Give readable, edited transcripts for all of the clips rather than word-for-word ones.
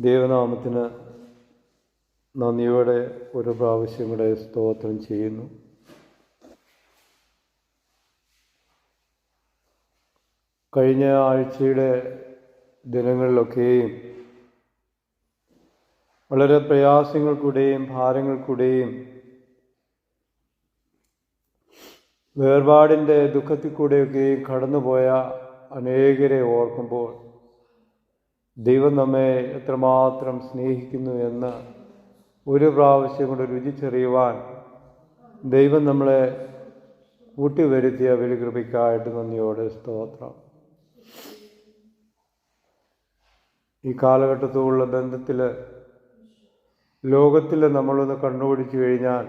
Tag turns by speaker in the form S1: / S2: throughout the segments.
S1: ദൈവനാമത്തിന് നന്ദിയോടെ ഒരു പ്രാവശ്യം കൂടെ സ്തോത്രം ചെയ്യുന്നു. കഴിഞ്ഞ ആഴ്ചയുടെ ദിനങ്ങളിലൊക്കെയും വളരെ പ്രയാസങ്ങൾക്കൂടെയും ഭാരങ്ങൾക്കൂടെയും വേർപാടിൻ്റെ ദുഃഖത്തിൽ കൂടെയൊക്കെയും കടന്നുപോയ അനേകരെ ഓർക്കുമ്പോൾ ദൈവം നമ്മെ എത്രമാത്രം സ്നേഹിക്കുന്നു എന്ന് ഒരു പ്രാവശ്യം കൊണ്ട് രുചിച്ചറിയുവാൻ ദൈവം നമ്മളെ കൂട്ടിവരുത്തിയ വലിയ കൃപയ്ക്കായിട്ട് നന്ദിയോടെ സ്തോത്രം. ഈ കാലഘട്ടത്തോടുള്ള ബന്ധത്തിൽ ലോകത്തിൽ നമ്മളൊന്ന് കണ്ണുപിടിച്ചു കഴിഞ്ഞാൽ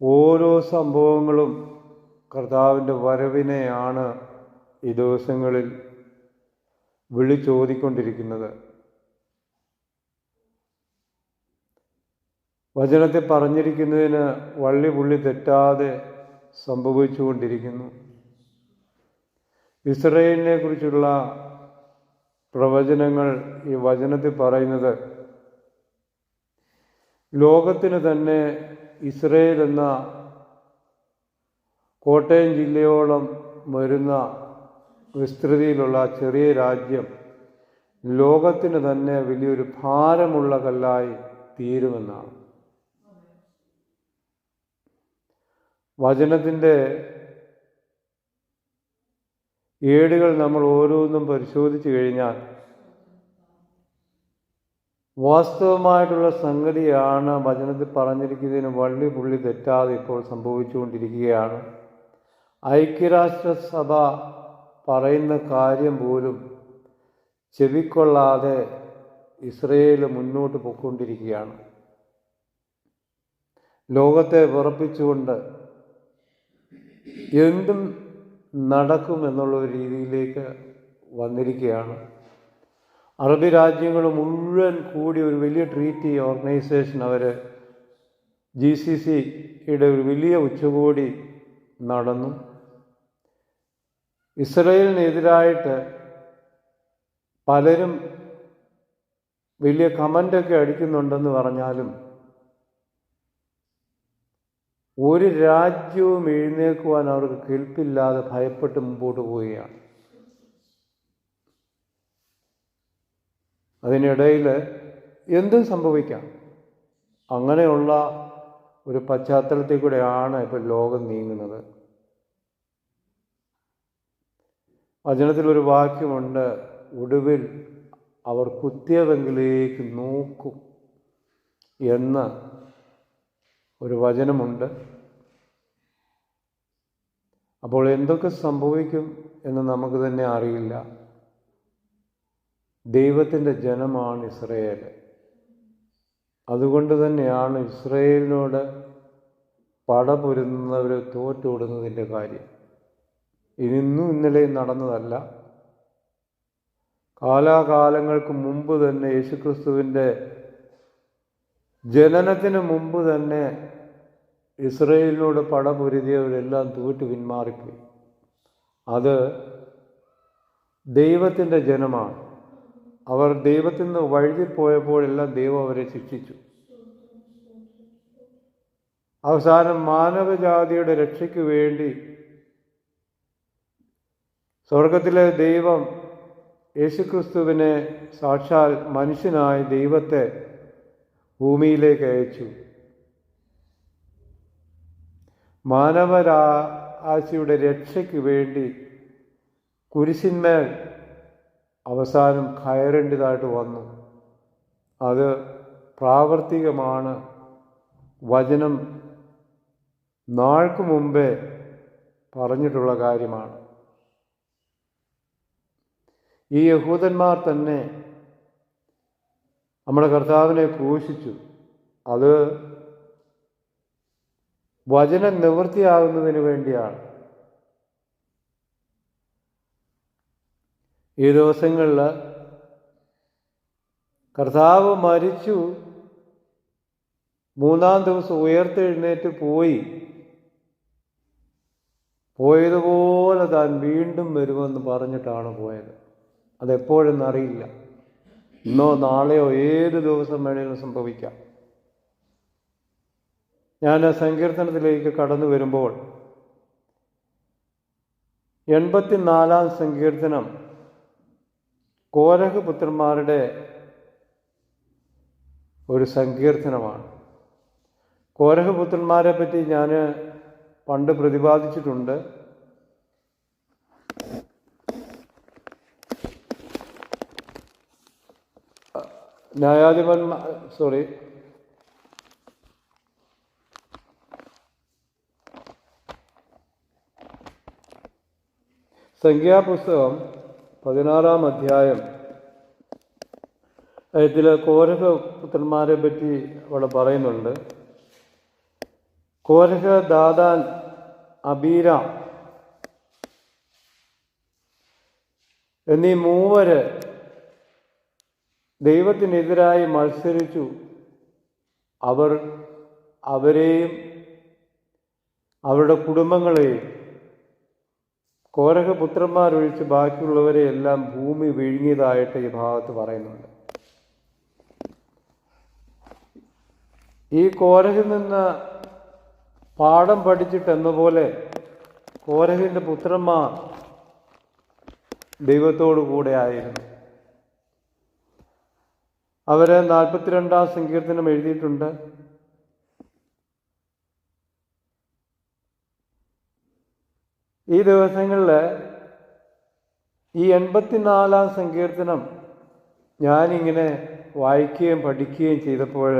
S1: ഓരോ സംഭവങ്ങളും കർത്താവിൻ്റെ വരവിനെയാണ് ഈ ദിവസങ്ങളിൽ വിളിച്ചോതിക്കൊണ്ടിരിക്കുന്നത്. വചനത്തെ പറഞ്ഞിരിക്കുന്നതിന് വള്ളി പുള്ളി തെറ്റാതെ സംഭവിച്ചുകൊണ്ടിരിക്കുന്നു. ഇസ്രായേലിനെ കുറിച്ചുള്ള പ്രവചനങ്ങൾ ഈ വചനത്തിൽ പറയുന്നത് ലോകത്തിന് തന്നെ ഇസ്രായേൽ എന്ന കോട്ടയം ജില്ലയോളം വരുന്ന വിസ്തൃതിയിലുള്ള ചെറിയ രാജ്യം ലോകത്തിന് തന്നെ വലിയൊരു ഭാരമുള്ള കല്ലായി തീരുമെന്നാണ്. വചനത്തിൻ്റെ ഏടുകൾ നമ്മൾ ഓരോന്നും പരിശോധിച്ചു കഴിഞ്ഞാൽ വാസ്തവമായിട്ടുള്ള സംഗതിയാണ് വചനത്തിൽ പറഞ്ഞിരിക്കുന്നതിന് വള്ളി പുള്ളി തെറ്റാതെ ഇപ്പോൾ സംഭവിച്ചുകൊണ്ടിരിക്കുകയാണ്. ഐക്യരാഷ്ട്രസഭ പറയുന്ന കാര്യം പോലും ചെവിക്കൊള്ളാതെ ഇസ്രായേൽ മുന്നോട്ട് പോയിക്കൊണ്ടിരിക്കുകയാണ്. ലോകത്തെ വിറപ്പിച്ചുകൊണ്ട് എന്തും നടക്കും എന്നുള്ള ഒരു രീതിയിലേക്ക് വന്നിരിക്കുകയാണ്. അറബി രാജ്യങ്ങൾ മുഴുവൻ കൂടി ഒരു വലിയ ട്രീറ്റി ഓർഗനൈസേഷൻ അവർ GCCയുടെ ഒരു വലിയ ഉച്ചകോടി നടന്നു. ഇസ്രായേലിനെതിരായിട്ട് പലരും വലിയ കമൻ്റൊക്കെ അടിക്കുന്നുണ്ടെന്ന് പറഞ്ഞാലും ഒരു രാജ്യവും എഴുന്നേൽക്കുവാൻ അവർക്ക് കെൽപ്പില്ലാതെ ഭയപ്പെട്ട് മുമ്പോട്ട് പോവുകയാണ്. അതിനിടയിൽ എന്തും സംഭവിക്കാം. അങ്ങനെയുള്ള ഒരു പശ്ചാത്തലത്തിൽ കൂടെയാണ് ഇപ്പോൾ ലോകം നീങ്ങുന്നത്. വചനത്തിലൊരു വാക്യമുണ്ട്, ഒടുവിൽ അവർ കുത്തിയവെങ്കിലേക്ക് നോക്കും എന്ന് ഒരു വചനമുണ്ട്. അപ്പോൾ എന്തൊക്കെ സംഭവിക്കും എന്ന് നമുക്ക് തന്നെ അറിയില്ല. ദൈവത്തിൻ്റെ ജനമാണ് ഇസ്രായേൽ. അതുകൊണ്ട് തന്നെയാണ് ഇസ്രായേലിനോട് പടപൊരുന്നവർ തോറ്റോടുന്നതിൻ്റെ കാര്യം. ഇന്നും ഇന്നലെയും നടന്നതല്ല. കാലാകാലങ്ങൾക്ക് മുമ്പ് തന്നെ യേശുക്രിസ്തുവിൻ്റെ ജനനത്തിന് മുമ്പ് തന്നെ ഇസ്രായേലിനോട് പടപൊരുതിയവരെല്ലാം തോറ്റു പിന്മാറിപ്പോയി. അത് ദൈവത്തിൻ്റെ ജനമാണ്. അവർ ദൈവത്തിൽ നിന്ന് വഴുതിപ്പോയപ്പോഴെല്ലാം ദൈവം അവരെ ശിക്ഷിച്ചു. അവസാനം മാനവജാതിയുടെ രക്ഷയ്ക്ക് വേണ്ടി സ്വർഗത്തിലെ ദൈവം യേശുക്രിസ്തുവിനെ സാക്ഷാൽ മനുഷ്യനായ ദൈവത്തെ ഭൂമിയിലേക്ക് അയച്ചു. മാനവരാശിയുടെ രക്ഷയ്ക്ക് വേണ്ടി കുരിശിന്മേൽ അവസാനം കയറേണ്ടതായിട്ട് വന്നു. അത് പ്രാവർത്തികമാണ്. വചനം നാൾക്ക് മുമ്പേ പറഞ്ഞിട്ടുള്ള കാര്യമാണ്. ഈ യഹൂദന്മാർ തന്നെ നമ്മുടെ കർത്താവിനെ ക്രൂശിച്ചു. അത് വചനം നിവൃത്തിയാകുന്നതിന് വേണ്ടിയാണ്. ഈ ദിവസങ്ങളിൽ കർത്താവ് മരിച്ചു, മൂന്നാം ദിവസം ഉയർത്തെഴുന്നേറ്റ് പോയതുപോലെ താൻ വീണ്ടും വരുമെന്ന് പറഞ്ഞിട്ടാണ് പോയത്. അതെപ്പോഴെന്നറിയില്ല. ഇന്നോ നാളെയോ ഏത് ദിവസം വേണമെങ്കിലും സംഭവിക്കാം. ഞാൻ സങ്കീർത്തനത്തിലേക്ക് കടന്നു വരുമ്പോൾ 84 സങ്കീർത്തനം കോരഹ് പുത്രന്മാരുടെ ഒരു സങ്കീർത്തനമാണ്. കോരഹ് പുത്രന്മാരെ പറ്റി ഞാൻ പണ്ട് പ്രതിപാദിച്ചിട്ടുണ്ട്. സംഖ്യാപുസ്തകം 16-ാം അധ്യായം ഇതിൽ കോരഹ് പുത്രന്മാരെ പറ്റി അവിടെ പറയുന്നുണ്ട്. കോരഹ്, ദാദാൻ, അബീരാം എന്നീ മൂവര് ദൈവത്തിനെതിരായി മത്സരിച്ചു. അവരെയും അവരുടെ കുടുംബങ്ങളെയും കോരഹ് പുത്രന്മാരൊഴിച്ച് ബാക്കിയുള്ളവരെ എല്ലാം ഭൂമി വിഴുങ്ങിയതായിട്ട് ഈ ഭാഗത്ത് പറയുന്നുണ്ട്. ഈ കോരഹിൽ നിന്ന് പാഠം പഠിച്ചിട്ടെന്ന പോലെ കോരഹിൻ്റെ പുത്രന്മാർ ദൈവത്തോടു കൂടെ ആയിരുന്നു. അവർ 42-ാം സങ്കീർത്തനം എഴുതിയിട്ടുണ്ട്. ഈ ദിവസങ്ങളിൽ ഈ 84-ാം സങ്കീർത്തനം ഞാനിങ്ങനെ വായിക്കുകയും പഠിക്കുകയും ചെയ്തപ്പോൾ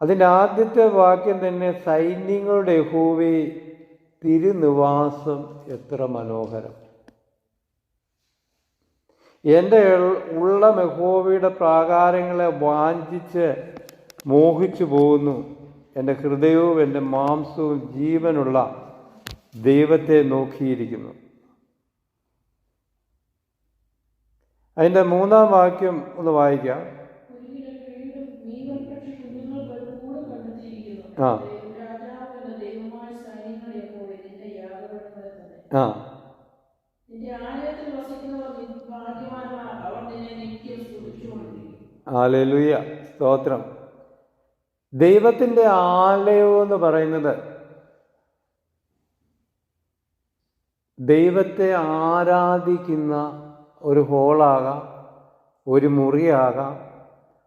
S1: അതിൻ്റെ ആദ്യത്തെ വാക്യം തന്നെ സൈന്യങ്ങളുടെ യഹോവേ തിരുനിവാസം എത്ര മനോഹരം. എൻ്റെ ഉള്ളം യഹോവയുടെ പ്രാകാരങ്ങളെ വാഞ്ചിച്ച് മോഹിച്ചു പോകുന്നു. എൻ്റെ ഹൃദയവും എൻ്റെ മാംസവും ജീവനുള്ള ദൈവത്തെ നോക്കിയിരിക്കുന്നു. അതിൻ്റെ 3-ാം വാക്യം ഒന്ന് വായിക്കാം. ആ ആ ഹല്ലേലൂയ, സ്തോത്രം. ദൈവത്തിൻ്റെ ആലയം എന്ന് പറയുന്നത് ദൈവത്തെ ആരാധിക്കുന്ന ഒരു ഹോളാകാം, ഒരു മുറിയാകാം,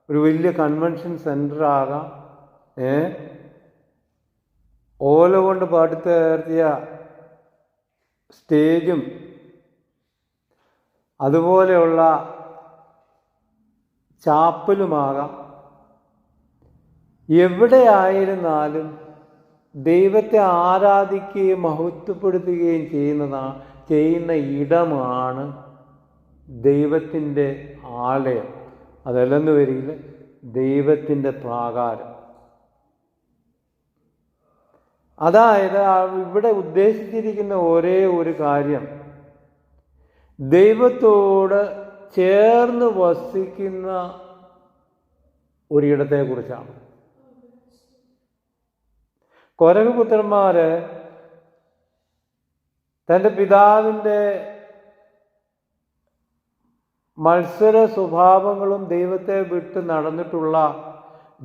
S1: ഒരു വലിയ കൺവെൻഷൻ സെൻ്റർ ആകാം, ഓല കൊണ്ട് പടുത്തുയർത്തിയ സ്റ്റേജും അതുപോലെയുള്ള ചാപ്പലുമാകാം. എവിടെയായിരുന്നാലും ദൈവത്തെ ആരാധിക്കുകയും മഹത്വപ്പെടുത്തുകയും ചെയ്യുന്ന ഇടമാണ് ദൈവത്തിൻ്റെ ആലയം. അതല്ലെന്ന് വരില്ല, ദൈവത്തിൻ്റെ പ്രാകാരം. അതായത് ഇവിടെ ഉദ്ദേശിച്ചിരിക്കുന്ന ഒരേ ഒരു കാര്യം ദൈവത്തോട് ചേർന്ന് വസിക്കുന്ന ഒരിടത്തെക്കുറിച്ചാണ്. കോരഹ് പുത്രന്മാര് തൻ്റെ പിതാവിൻ്റെ മത്സര സ്വഭാവങ്ങളും ദൈവത്തെ വിട്ട് നടന്നിട്ടുള്ള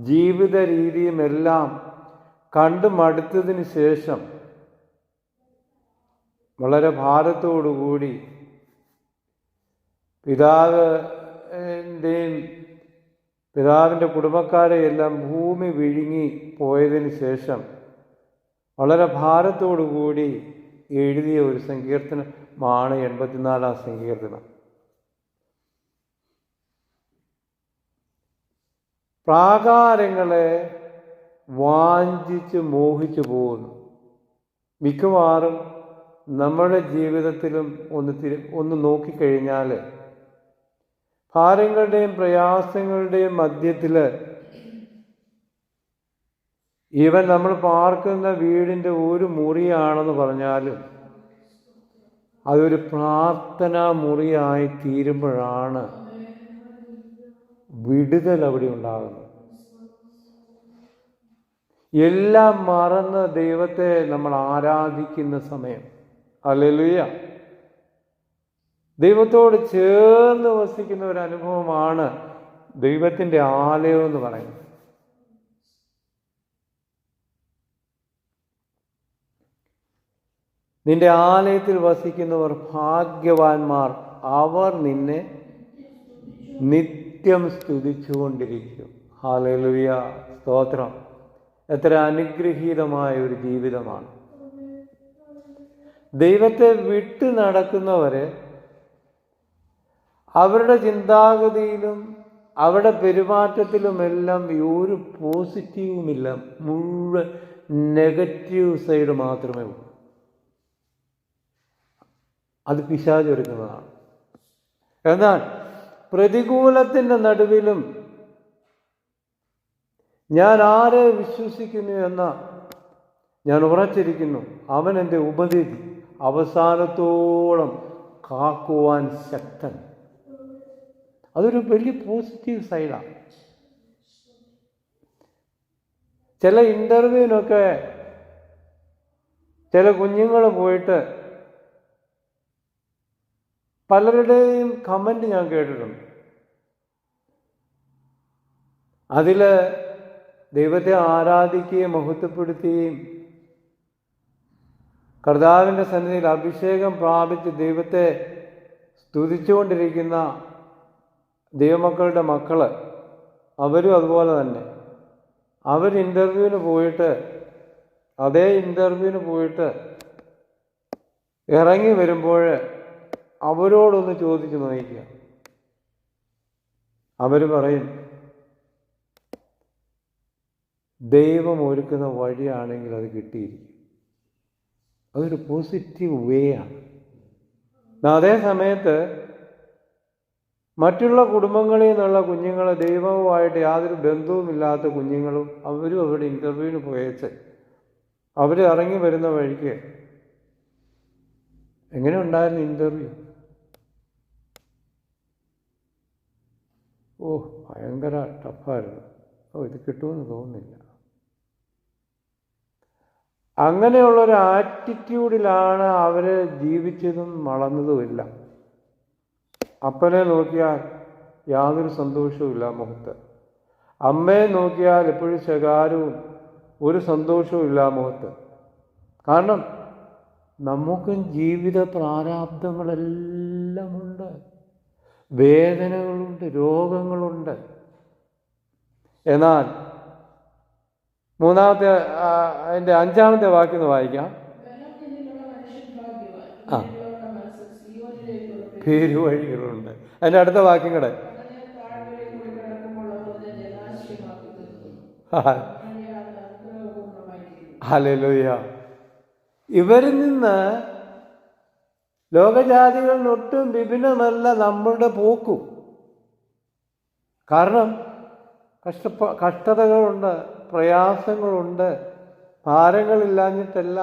S1: ജീവിത രീതിയും എല്ലാം കണ്ടു മടുത്തതിന് ശേഷം വളരെ ഭാരത്തോടുകൂടി പിതാവിൻ്റെ കുടുംബക്കാരെ എല്ലാം ഭൂമി വിഴുങ്ങി പോയതിന് ശേഷം വളരെ ഭാരത്തോടുകൂടി എഴുതിയ ഒരു സങ്കീർത്തനമാണ് 84-ാം സങ്കീർത്തനം. പ്രാകാരങ്ങളെ വാഞ്ചിച്ച് മോഹിച്ചു പോകുന്നു. മിക്കവാറും നമ്മുടെ ജീവിതത്തിലും ഒന്ന് നോക്കിക്കഴിഞ്ഞാൽ ഭാരങ്ങളുടെയും പ്രയാസങ്ങളുടെയും മധ്യത്തിൽ ഈവൻ നമ്മൾ പാർക്കുന്ന വീടിൻ്റെ ഒരു മുറിയാണെന്ന് പറഞ്ഞാലും അതൊരു പ്രാർത്ഥനാ മുറിയായി തീരുമ്പോഴാണ് വിടുതൽ അവിടെ ഉണ്ടാകുന്നത്. എല്ലാം മറന്ന് ദൈവത്തെ നമ്മൾ ആരാധിക്കുന്ന സമയം, ഹല്ലേലൂയ. ദൈവത്തോട് ചേർന്ന് വസിക്കുന്ന ഒരു അനുഭവമാണ് ദൈവത്തിൻ്റെ ആലയം എന്ന് പറയുന്നത്. നിന്റെ ആലയത്തിൽ വസിക്കുന്നവർ ഭാഗ്യവാന്മാർ, അവർ നിന്നെ നിത്യം സ്തുതിച്ചുകൊണ്ടിരിക്കും. ഹല്ലേലൂയ, സ്തോത്രം. എത്ര അനുഗ്രഹീതമായ ഒരു ജീവിതമാണ്. ദൈവത്തെ വിട്ടു നടക്കുന്നവരെ അവരുടെ ചിന്താഗതിയിലും അവരുടെ പെരുമാറ്റത്തിലുമെല്ലാം ഒരു പോസിറ്റീവുമില്ല, മുഴുവൻ നെഗറ്റീവ് സൈഡ് മാത്രമേ ഉള്ളൂ. അത് പിശാച് ഒരുക്കുന്നതാണ്. എന്നാൽ പ്രതികൂലത്തിൻ്റെ നടുവിലും ഞാൻ ആരെ വിശ്വസിക്കുന്നു എന്ന ഞാൻ ഉറച്ചിരിക്കുന്നു, അവൻ എൻ്റെ ഉപദേശി അവസാനത്തോളം കാക്കുവാൻ ശക്തൻ. അതൊരു വലിയ പോസിറ്റീവ് സൈഡാണ്. ചില ഇൻ്റർവ്യൂവിനൊക്കെ ചില കുഞ്ഞുങ്ങൾ പോയിട്ട് പലരുടെയും കമൻറ്റ് ഞാൻ കേട്ടിട്ടുണ്ട്. അതിൽ ദൈവത്തെ ആരാധിക്കുകയും മഹത്വപ്പെടുത്തുകയും കർത്താവിൻ്റെ സന്നിധിയിൽ അഭിഷേകം പ്രാപിച്ച് ദൈവത്തെ സ്തുതിച്ചുകൊണ്ടിരിക്കുന്ന ദൈവമക്കളുടെ മക്കൾ, അവരും അതുപോലെ തന്നെ. അവർ അതേ ഇൻ്റർവ്യൂവിന് പോയിട്ട് ഇറങ്ങി വരുമ്പോൾ അവരോടൊന്ന് ചോദിച്ചു നോക്കുക. അവർ പറയും, ദൈവം ഒരുക്കുന്ന വഴിയാണെങ്കിൽ അത് കിട്ടിയിരിക്കും. അതൊരു പോസിറ്റീവ് വേ ആണ്. അതേ സമയത്ത് മറ്റുള്ള കുടുംബങ്ങളിൽ നിന്നുള്ള കുഞ്ഞുങ്ങൾ, ദൈവവുമായിട്ട് യാതൊരു ബന്ധവുമില്ലാത്ത കുഞ്ഞുങ്ങളും അവരും അവരുടെ ഇൻ്റർവ്യൂവിന് പോയേച്ച് അവർ ഇറങ്ങി വരുന്ന വഴിക്ക് എങ്ങനെ ഉണ്ടായിരുന്നു ഇൻ്റർവ്യൂ? ഭയങ്കര ടഫായിരുന്നു. ഇത് കിട്ടുമെന്ന് തോന്നുന്നില്ല. അങ്ങനെയുള്ളൊരു ആറ്റിറ്റ്യൂഡിലാണ് അവർ ജീവിച്ചതും വളർന്നതുമില്ല. അപ്പനെ നോക്കിയാൽ യാതൊരു സന്തോഷവുമില്ല മുഖത്ത്. അമ്മയെ നോക്കിയാൽ എപ്പോഴും ശകാരവും ഒരു സന്തോഷവും ഇല്ല മുഖത്ത്. കാരണം നമുക്കും ജീവിത പ്രാരാബ്ദങ്ങളെല്ലാം ഉണ്ട്, വേദനകളുണ്ട്, രോഗങ്ങളുണ്ട്. എന്നാൽ അതിൻ്റെ 5-ാമത്തെ വാക്യം ഒന്ന് വായിക്കാം. പേരുവഴികളുണ്ട്. അതിൻ്റെ അടുത്ത വാക്യം കൂടെ. ഹല്ലേലൂയ. ഇവരിൽ നിന്ന് ലോകജാതികളിലൊട്ടും വിഭിന്നമല്ല നമ്മളുടെ പോക്കും. കാരണം കഷ്ടതകളുണ്ട്, പ്രയാസങ്ങളുണ്ട്, ഭാരങ്ങളില്ലാഞ്ഞിട്ടല്ല,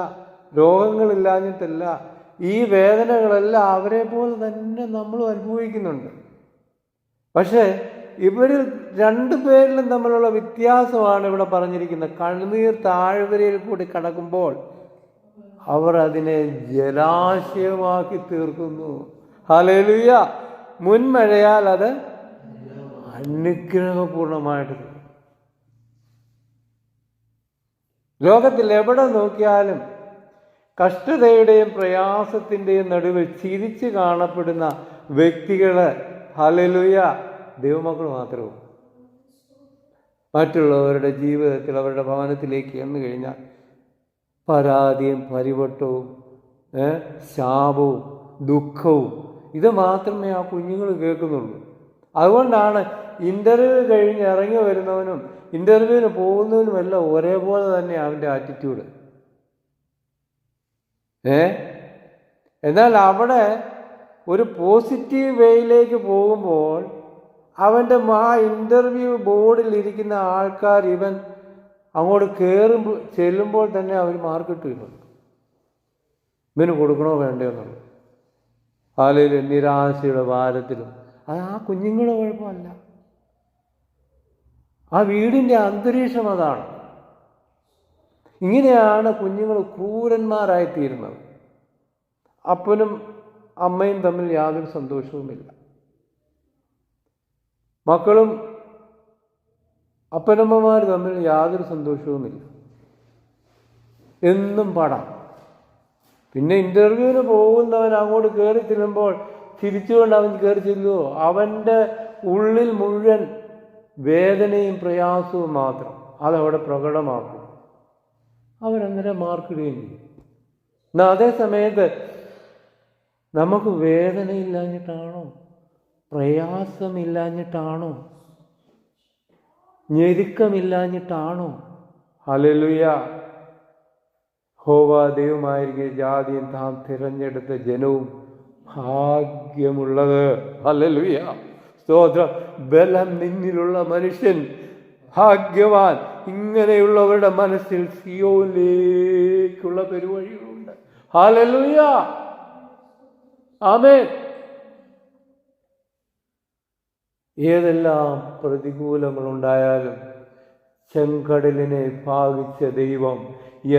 S1: രോഗങ്ങളില്ലാഞ്ഞിട്ടല്ല. ഈ വേദനകളെല്ലാം അവരെ പോലെ തന്നെ നമ്മളും അനുഭവിക്കുന്നുണ്ട്. പക്ഷേ ഇവരിൽ രണ്ടുപേരിലും തമ്മിലുള്ള വ്യത്യാസമാണ് ഇവിടെ പറഞ്ഞിരിക്കുന്നത്. കണ്ണുനീർ താഴ്വരയിൽ കൂടി കടക്കുമ്പോൾ അവർ അതിനെ ജലാശയമാക്കി തീർക്കുന്നു. ഹല്ലേലൂയ. മുൻമഴയാൽ അത് അനുഗ്രഹപൂർണമായിട്ട്. ലോകത്തിൽ എവിടെ നോക്കിയാലും കഷ്ടതയുടെയും പ്രയാസത്തിൻ്റെയും നടുവിൽ ചിരിച്ച് കാണപ്പെടുന്ന വ്യക്തികൾ, ഹല്ലേലൂയ, ദൈവമക്കൾ മാത്രവും. മറ്റുള്ളവരുടെ ജീവിതത്തിൽ, അവരുടെ ഭവനത്തിലേക്ക് വന്നു കഴിഞ്ഞാൽ പരാതിയും പരിവട്ടവും ശാപവും ദുഃഖവും ഇത് മാത്രമേ ആ കുഞ്ഞുങ്ങൾ കേൾക്കുന്നുള്ളൂ. അതുകൊണ്ടാണ് ഇൻ്റർവ്യൂ കഴിഞ്ഞ് ഇറങ്ങി വരുന്നവനും ഇൻ്റർവ്യൂവിന് പോകുന്നവനുമെല്ലാം ഒരേപോലെ തന്നെ അവൻ്റെ ആറ്റിറ്റ്യൂഡ്. എന്നാൽ അവിടെ ഒരു പോസിറ്റീവ് വേയിലേക്ക് പോകുമ്പോൾ അവൻ്റെ ആ ഇൻ്റർവ്യൂ ബോർഡിൽ ഇരിക്കുന്ന ആൾക്കാർ ഇവൻ അങ്ങോട്ട് ചെല്ലുമ്പോൾ തന്നെ അവർ മാർക്കിട്ടിട്ടുണ്ട്. ഇവന് കൊടുക്കണോ വേണ്ടയോ എന്നുള്ളത്. അല്ലെങ്കിൽ നിരാശയുടെ ഭാരത്തിലും. അത് ആ കുഞ്ഞുങ്ങളുടെ കുഴപ്പമല്ല, ആ വീടിൻ്റെ അന്തരീക്ഷം അതാണ്. ഇങ്ങനെയാണ് കുഞ്ഞുങ്ങൾ ക്രൂരന്മാരായിത്തീരുന്നത്. അപ്പനും അമ്മയും തമ്മിൽ യാതൊരു സന്തോഷവുമില്ല. മക്കളും അപ്പനമ്മമാർ തമ്മിൽ യാതൊരു സന്തോഷവുമില്ല. എന്നും പടം. പിന്നെ ഇൻ്റർവ്യൂവിന് പോകുന്നവൻ അങ്ങോട്ട് കയറി ചെല്ലുമ്പോൾ ചിരിച്ചുകൊണ്ട് അവൻ കയറി ചെല്ലുമോ? അവൻ്റെ ഉള്ളിൽ മുഴുവൻ വേദനയും പ്രയാസവും മാത്രം. അതവിടെ പ്രകടമാക്കും. അവരന്നേരം മാർക്കിടുകയും ചെയ്യും. എന്നാൽ അതേ സമയത്ത് നമുക്ക് വേദനയില്ലാഞ്ഞിട്ടാണോ, പ്രയാസമില്ലാഞ്ഞിട്ടാണോ, ഞെരുക്കമില്ലാഞ്ഞിട്ടാണോ? ഹല്ലേലൂയ. യഹോവ ദൈവമായിരിക്കെ ജാതിയും താൻ തിരഞ്ഞെടുത്ത ജനവും ഭാഗ്യമുള്ളത്. ഹല്ലേലൂയ, സ്തോത്രം. ബലം നിന്നിലുള്ള മനുഷ്യൻ ഭാഗ്യവാൻ. ഇങ്ങനെയുള്ളവരുടെ മനസ്സിൽ സിയോനിലേക്കുള്ള പെരുവഴികളുണ്ട്. ഹല്ലേലൂയ, ആമേൻ. ഏതെല്ലാം പ്രതികൂലങ്ങളുണ്ടായാലും ചെങ്കടലിനെ ഭാഗിച്ച ദൈവം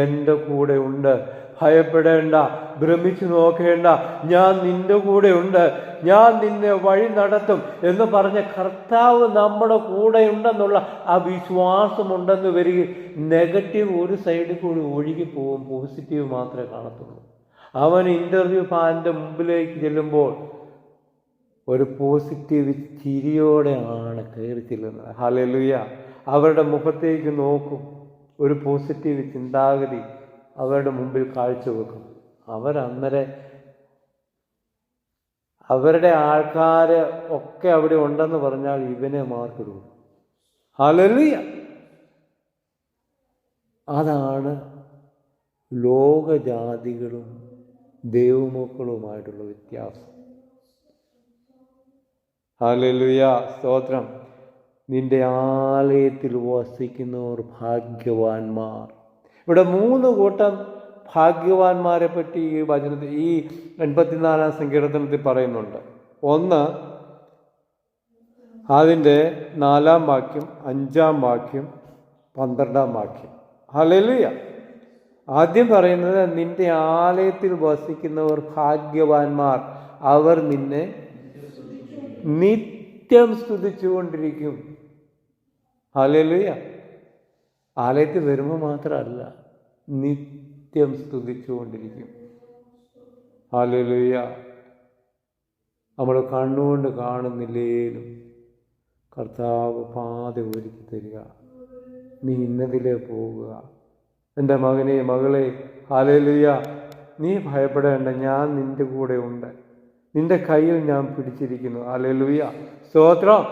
S1: എൻ്റെ കൂടെ ഉണ്ട്. ഭയപ്പെടേണ്ട, ഭ്രമിച്ചു നോക്കേണ്ട, ഞാൻ നിന്റെ കൂടെ ഉണ്ട്, ഞാൻ നിന്നെ വഴി നടത്തും എന്ന് പറഞ്ഞ കർത്താവ് നമ്മുടെ കൂടെ ഉണ്ടെന്നുള്ള ആ വിശ്വാസമുണ്ടെന്ന് വരിക. നെഗറ്റീവ് ഒരു സൈഡിൽ കൂടി ഒഴുകി പോകും, പോസിറ്റീവ് മാത്രമേ കാണത്തുള്ളൂ. അവൻ ഇൻ്റർവ്യൂ ഫാനിൻ്റെ മുമ്പിലേക്ക് ചെല്ലുമ്പോൾ ഒരു പോസിറ്റീവ് ചിരിയോടെയാണ് കയറി ചെല്ലുന്നത്. ഹല്ലേലൂയ. അവരുടെ മുഖത്തേക്ക് നോക്കും, ഒരു പോസിറ്റീവ് ചിന്താഗതി അവരുടെ മുമ്പിൽ കാഴ്ചവെക്കും. അവരന്നേരം അവരുടെ ആൾക്കാർ ഒക്കെ അവിടെ ഉണ്ടെന്ന് പറഞ്ഞാൽ ഇവനെ മാർക്കിടും. ഹല്ലേലൂയ. അതാണ് ലോകജാതികളും ദൈവമക്കളുമായിട്ടുള്ള വ്യത്യാസം. ഹല്ലേലൂയ, സ്തോത്രം. നിന്റെ ആലയത്തിൽ വസിക്കുന്നവർ ഭാഗ്യവാന്മാർ. ഇവിടെ 3 കൂട്ടം ഭാഗ്യവാന്മാരെ പറ്റി ഈ വചനത്തിൽ, ഈ 84-ാം സങ്കീർത്തനത്തിൽ പറയുന്നുണ്ട്. ഒന്ന്, അതിൻ്റെ 4-ാം വാക്യം, 5-ാം വാക്യം, 12-ാം വാക്യം. ഹല്ലേലൂയ. ആദ്യം പറയുന്നത്, നിന്റെ ആലയത്തിൽ വസിക്കുന്നവർ ഭാഗ്യവാന്മാർ, അവർ നിന്നെ നിത്യം സ്തുതിച്ചുകൊണ്ടിരിക്കും. ഹല്ലേലൂയ. ആലയത്തിൽ വരുമ്പോൾ മാത്രമല്ല, നിത്യം സ്തുതിച്ചുകൊണ്ടിരിക്കും. ഹല്ലേലൂയ. നമ്മൾ കണ്ണുകൊണ്ട് കാണുന്നില്ലേലും കർത്താവ് പാത ഒരുക്കി തരിക. നീ ഇന്നതിലേ പോവുക. എൻ്റെ മകനെ, മകളെ, ഹല്ലേലൂയ, നീ ഭയപ്പെടേണ്ട, ഞാൻ നിൻ്റെ കൂടെ ഉണ്ട്, നിന്റെ കയ്യിൽ ഞാൻ പിടിച്ചിരിക്കുന്നു. ഹല്ലേലൂയ, സ്തോത്രം.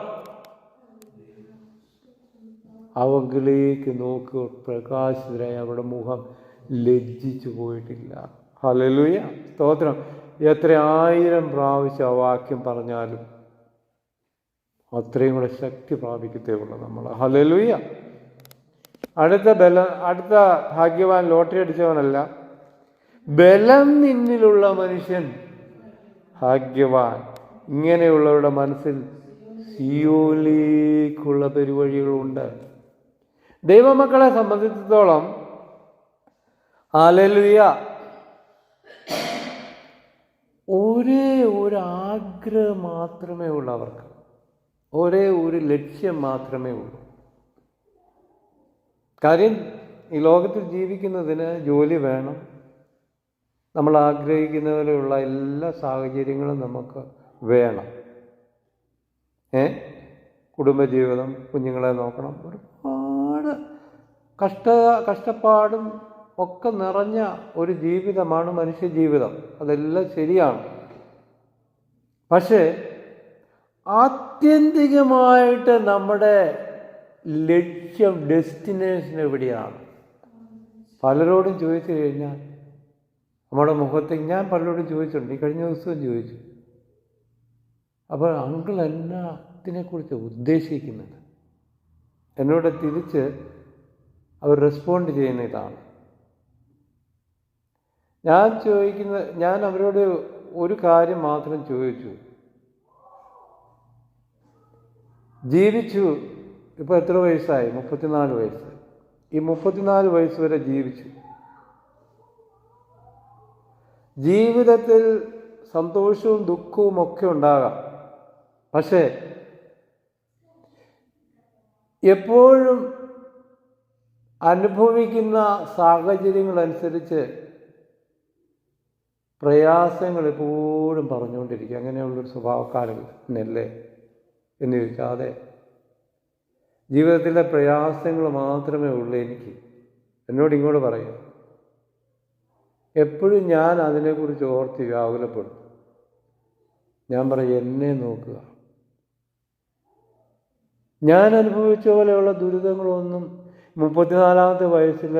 S1: അവങ്കിലേക്ക് നോക്കുക, പ്രകാശിതരായി അവരുടെ മുഖം ലജ്ജിച്ചു പോയിട്ടില്ല. ഹല്ലേലൂയ, സ്തോത്രം. എത്ര 1000 പ്രാവശ്യം ആ വാക്യം പറഞ്ഞാലും അത്രയും കൂടെ ശക്തി പ്രാപിക്കത്തേ ഉള്ളൂ നമ്മൾ. ഹല്ലേലൂയ. അടുത്ത ഭാഗ്യവാൻ ലോട്ടറി അടിച്ചവനല്ല, ബലം നിന്നിലുള്ള മനുഷ്യൻ ഭാഗ്യവാൻ. ഇങ്ങനെയുള്ളവരുടെ മനസ്സിൽ സിയോനിലേക്കുള്ള പെരുവഴികളുണ്ട്. ദൈവമക്കളെ സംബന്ധിച്ചിടത്തോളം ഹല്ലേലൂയ, ഒരേ ഒരു ആഗ്രഹം മാത്രമേ ഉള്ളൂ അവർക്ക്, ഒരേ ഒരു ലക്ഷ്യം മാത്രമേ ഉള്ളൂ. കാര്യം, ഈ ലോകത്തിൽ ജീവിക്കുന്നതിന് ജോലി വേണം. നമ്മൾ ആഗ്രഹിക്കുന്നതിലുള്ള എല്ലാ സാഹചര്യങ്ങളും നമുക്ക് വേണം. കുടുംബജീവിതം, കുഞ്ഞുങ്ങളെ നോക്കണം, ഒരുപാട് കഷ്ടപ്പാടും ഒക്കെ നിറഞ്ഞ ഒരു ജീവിതമാണ് മനുഷ്യ ജീവിതം. അതെല്ലാം ശരിയാണ്. പക്ഷേ ആത്യന്തികമായിട്ട് നമ്മുടെ ലക്ഷ്യം, ഡെസ്റ്റിനേഷൻ എവിടെയാണ്? പലരോടും ചോദിച്ചു കഴിഞ്ഞാൽ നമ്മുടെ മുഖത്തേക്ക്, ഞാൻ പലരോടും ചോദിച്ചിട്ടുണ്ട്, ഈ കഴിഞ്ഞ ദിവസവും ചോദിച്ചു. അപ്പോൾ അങ്കിൾ എന്നതിനെക്കുറിച്ച് ഉദ്ദേശിക്കുന്നത്, എന്നോട് തിരിച്ച് അവർ റെസ്പോണ്ട് ചെയ്യുന്ന ഇതാണ്. ഞാൻ അവരോട് ഒരു കാര്യം മാത്രം ചോദിച്ചു. ജീവിച്ചു, ഇപ്പോൾ എത്ര വയസ്സായി? 34 വയസ്സ്. ഈ 34 വയസ്സ് വരെ ജീവിച്ചു. ജീവിതത്തിൽ സന്തോഷവും ദുഃഖവും ഒക്കെ ഉണ്ടാകാം. പക്ഷേ എപ്പോഴും അനുഭവിക്കുന്ന സാഹചര്യങ്ങളനുസരിച്ച് പ്രയാസങ്ങൾ എപ്പോഴും പറഞ്ഞുകൊണ്ടിരിക്കുക. അങ്ങനെയുള്ളൊരു സ്വഭാവക്കാരനല്ലേ എന്ന് ചോദിച്ചാൽ, ജീവിതത്തിലെ പ്രയാസങ്ങൾ മാത്രമേ ഉള്ളൂ എനിക്ക്. എന്നോട് ഇങ്ങോട്ട് പറയും. എപ്പോഴും ഞാൻ അതിനെക്കുറിച്ച് ഓർത്ത് വ്യാകുലപ്പെടും. ഞാൻ പറയും, എന്നെ നോക്കുക. ഞാൻ അനുഭവിച്ച പോലെയുള്ള ദുരിതങ്ങളൊന്നും 34-ാമത്തെ വയസ്സിൽ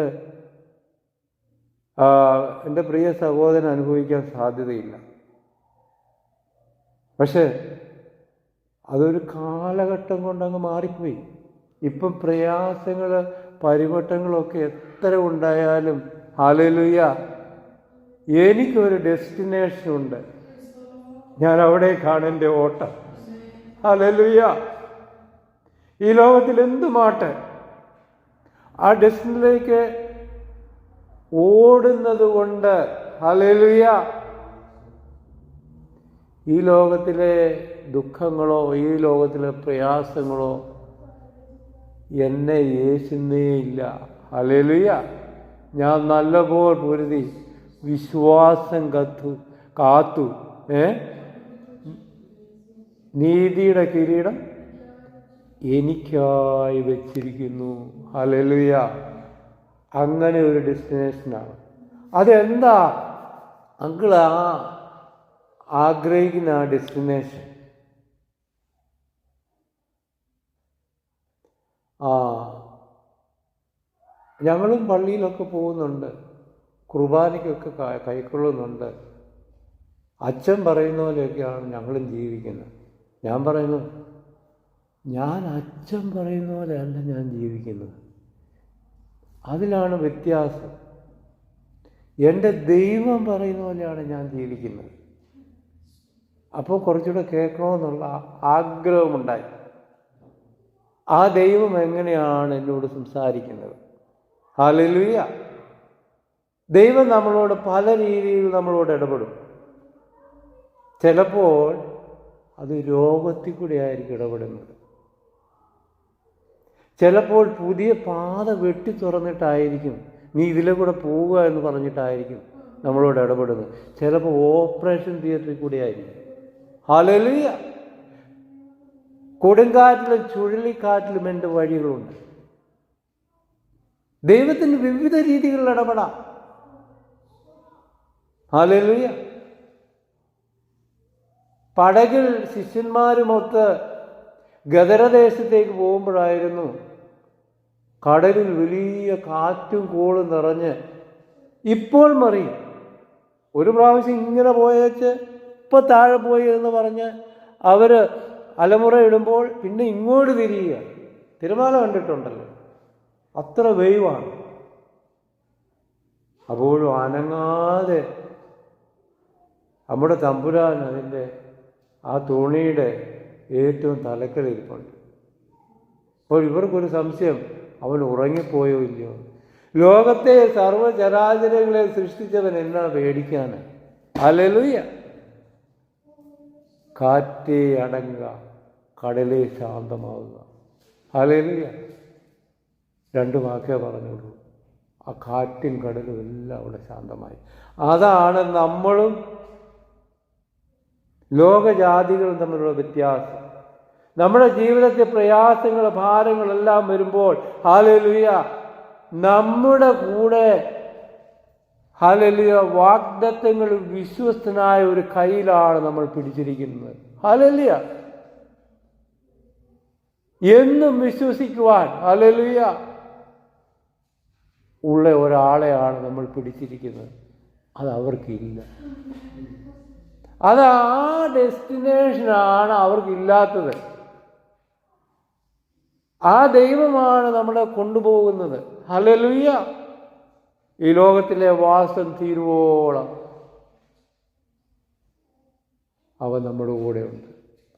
S1: എൻ്റെ പ്രിയ സഹോദരൻ അനുഭവിക്കാൻ സാധ്യതയില്ല. പക്ഷേ അതൊരു കാലഘട്ടം കൊണ്ടങ്ങ് മാറിപ്പോയി. ഇപ്പം പ്രയാസങ്ങൾ പരിവട്ടങ്ങളൊക്കെ എത്ര ഉണ്ടായാലും ഹല്ലേലൂയ, എനിക്കൊരു ഡെസ്റ്റിനേഷൻ ഉണ്ട്. ഞാൻ അവിടേക്കാണ് എൻ്റെ ഓട്ടം. ഹല്ലേലൂയ. ഈ ലോകത്തിൽ എന്തുമാട്ടെ ആ ഡെസ്റ്റിനിലേക്ക് ഓടുന്നത് കൊണ്ട് ഹല്ലേലൂയ, ഈ ലോകത്തിലെ ദുഃഖങ്ങളോ ഈ ലോകത്തിലെ പ്രയാസങ്ങളോ എന്നെ യേശുന്നേയില്ല. ഹല്ലേലൂയ. ഞാൻ നല്ലപോലെ പൊരുതി വിശ്വാസം കാത്തു നീതിയുടെ കിരീടം എനിക്കായി വെച്ചിരിക്കുന്നു. ഹല്ലേലൂയ. അങ്ങനെ ഒരു ഡെസ്റ്റിനേഷനാണ്. അതെന്താ അങ്കിൾ ആഗ്രഹിക്കുന്ന ആ ഡെസ്റ്റിനേഷൻ? ഞങ്ങളും പള്ളിയിലൊക്കെ പോകുന്നുണ്ട്, കുർബാനയ്ക്കൊക്കെ കൈക്കൊള്ളുന്നുണ്ട്. അച്ഛൻ പറയുന്ന പോലെയൊക്കെയാണ് ഞങ്ങളും ജീവിക്കുന്നത്. ഞാൻ പറയുന്നു, ഞാൻ അച്ഛൻ പറയുന്ന പോലെയല്ല ഞാൻ ജീവിക്കുന്നത്. അതിലാണ് വ്യത്യാസം. എൻ്റെ ദൈവം പറയുന്ന പോലെയാണ് ഞാൻ ജീവിക്കുന്നത്. അപ്പോൾ കുറച്ചുകൂടെ കേൾക്കണമെന്നുള്ള ആഗ്രഹമുണ്ടായി. ആ ദൈവം എങ്ങനെയാണ് എന്നോട് സംസാരിക്കുന്നത്? ഹല്ലേലൂയ. ദൈവം നമ്മളോട് പല രീതിയിൽ നമ്മളോട് ഇടപെടും. ചിലപ്പോൾ അത് രോഗത്തിൽ കൂടെ ആയിരിക്കും ഇടപെടുന്നത്. ചിലപ്പോൾ പുതിയ പാത വെട്ടി തുറന്നിട്ടായിരിക്കും, നീ ഇതിലെ കൂടെ പോവുക എന്ന് പറഞ്ഞിട്ടായിരിക്കും നമ്മളോട് ഇടപെടുന്നത്. ചിലപ്പോൾ ഓപ്പറേഷൻ തിയേറ്ററിൽ കൂടെ ആയിരിക്കും. ഹല്ലേലൂയ. കൊടുങ്കാറ്റിലും ചുഴലിക്കാറ്റിലും എൻ്റെ വഴികളുണ്ട്. ദൈവത്തിന് വിവിധ രീതികളിൽ ഇടപെടാം. ഹല്ലേലൂയ. പടകിൽ ശിഷ്യന്മാരുമൊത്ത് ഗദരദേശത്തേക്ക് പോകുമ്പോഴായിരുന്നു കടലിൽ വലിയ കാറ്റും കോളും നിറഞ്ഞ് ഇപ്പോൾ മറിയും. ഒരു പ്രാവശ്യം ഇങ്ങനെ പോയേച്ച് ഇപ്പം താഴെ പോയി എന്ന് പറഞ്ഞ് അവർ അലമുറ ഇടുമ്പോൾ പിന്നെ ഇങ്ങോട്ട് തിരിയുക. തിരമാല കണ്ടിട്ടുണ്ടല്ലോ, അത്ര വേവാണ്. അപ്പോഴും അനങ്ങാതെ നമ്മുടെ തമ്പുരാൻ അതിൻ്റെ ആ തോണിയുടെ ഏറ്റവും തലക്കലിരിപ്പുണ്ട്. അപ്പോൾ ഇവർക്കൊരു സംശയം, അവൻ ഉറങ്ങിപ്പോയോ ഇല്ലയോ? ലോകത്തെ സർവ്വചരാചരങ്ങളെ സൃഷ്ടിച്ചവൻ എന്നാ പേടിക്കാന്? ഹല്ലേലൂയ. കാറ്റേ അടങ്ങുക, കടലേ ശാന്തമാവുക. ഹല്ലേലൂയ. 2 വാക്കേ പറഞ്ഞുള്ളൂ. ആ കാറ്റും കടലും എല്ലാം അവിടെ ശാന്തമായി. അതാണ് നമ്മളും ലോകജാതികളും തമ്മിലുള്ള വ്യത്യാസം. നമ്മുടെ ജീവിതത്തിൽ പ്രയാസങ്ങൾ ഭാരങ്ങളെല്ലാം വരുമ്പോൾ ഹല്ലേലൂയ നമ്മുടെ കൂടെ ഹല്ലേലൂയ വാഗ്ദത്തങ്ങൾ വിശ്വസ്തനായ ഒരു കയ്യിലാണ് നമ്മൾ പിടിച്ചിരിക്കുന്നത്. ഹല്ലേലൂയ. എന്നും വിശ്വസിക്കുവാൻ ഹല്ലേലൂയ ഉള്ള ഒരാളെയാണ് നമ്മൾ പിടിച്ചിരിക്കുന്നത്. അത് അവർക്കില്ല. അത് ആ ഡെസ്റ്റിനേഷനാണ് അവർക്കില്ലാത്തത്. ആ ദൈവമാണ് നമ്മളെ കൊണ്ടുപോകുന്നത്. ഹല്ലേലൂയ. ഈ ലോകത്തിലെ വാസം തീരുവോളം അവൻ നമ്മുടെ കൂടെയുണ്ട്.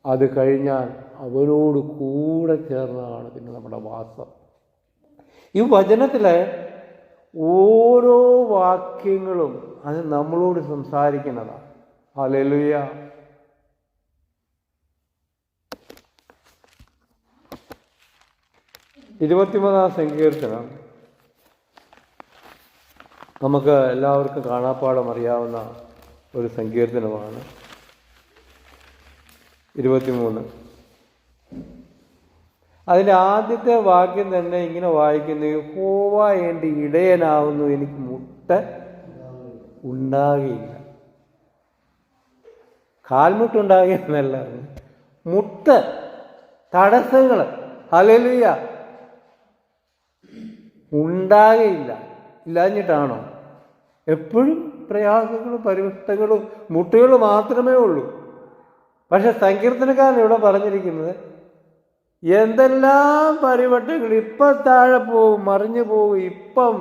S1: അത് കഴിഞ്ഞാൽ അവരോട് കൂടെ ചേർന്നതാണ് പിന്നെ നമ്മുടെ വാസം. ഈ വചനത്തിലെ ഓരോ വാക്യങ്ങളും അത് നമ്മളോട് സംസാരിക്കുന്നതാണ്. ഹല്ലേലൂയ. ഇരുപത്തിമൂന്നാം സങ്കീർത്തനം നമുക്ക് എല്ലാവർക്കും കാണാപ്പാടം അറിയാവുന്ന ഒരു സങ്കീർത്തനമാണ്. 23. അതിൻ്റെ ആദ്യത്തെ വാക്യം തന്നെ ഇങ്ങനെ വായിക്കുന്നു: യഹോവ എൻ്റെ ഇടയനാവുന്നു, എനിക്ക് മുട്ട ഉണ്ടാകുകയില്ല. കാൽമുട്ടുണ്ടാകുകയെന്നല്ല, മുട്ട്, തടസ്സങ്ങൾ ഹല്ലേലൂയ ഉണ്ടാകുകയില്ല. ഇല്ലാഞ്ഞിട്ടാണോ? എപ്പോഴും പ്രയാസങ്ങളും പരിവട്ടങ്ങളും മുട്ടുകൾ മാത്രമേ ഉള്ളൂ. പക്ഷെ സങ്കീർത്തനക്കാരൻ ഇവിടെ പറഞ്ഞിരിക്കുന്നത് എന്തെല്ലാം പരിവട്ടങ്ങൾ, ഇപ്പം താഴെ പോകും, മറിഞ്ഞു പോകും, ഇപ്പം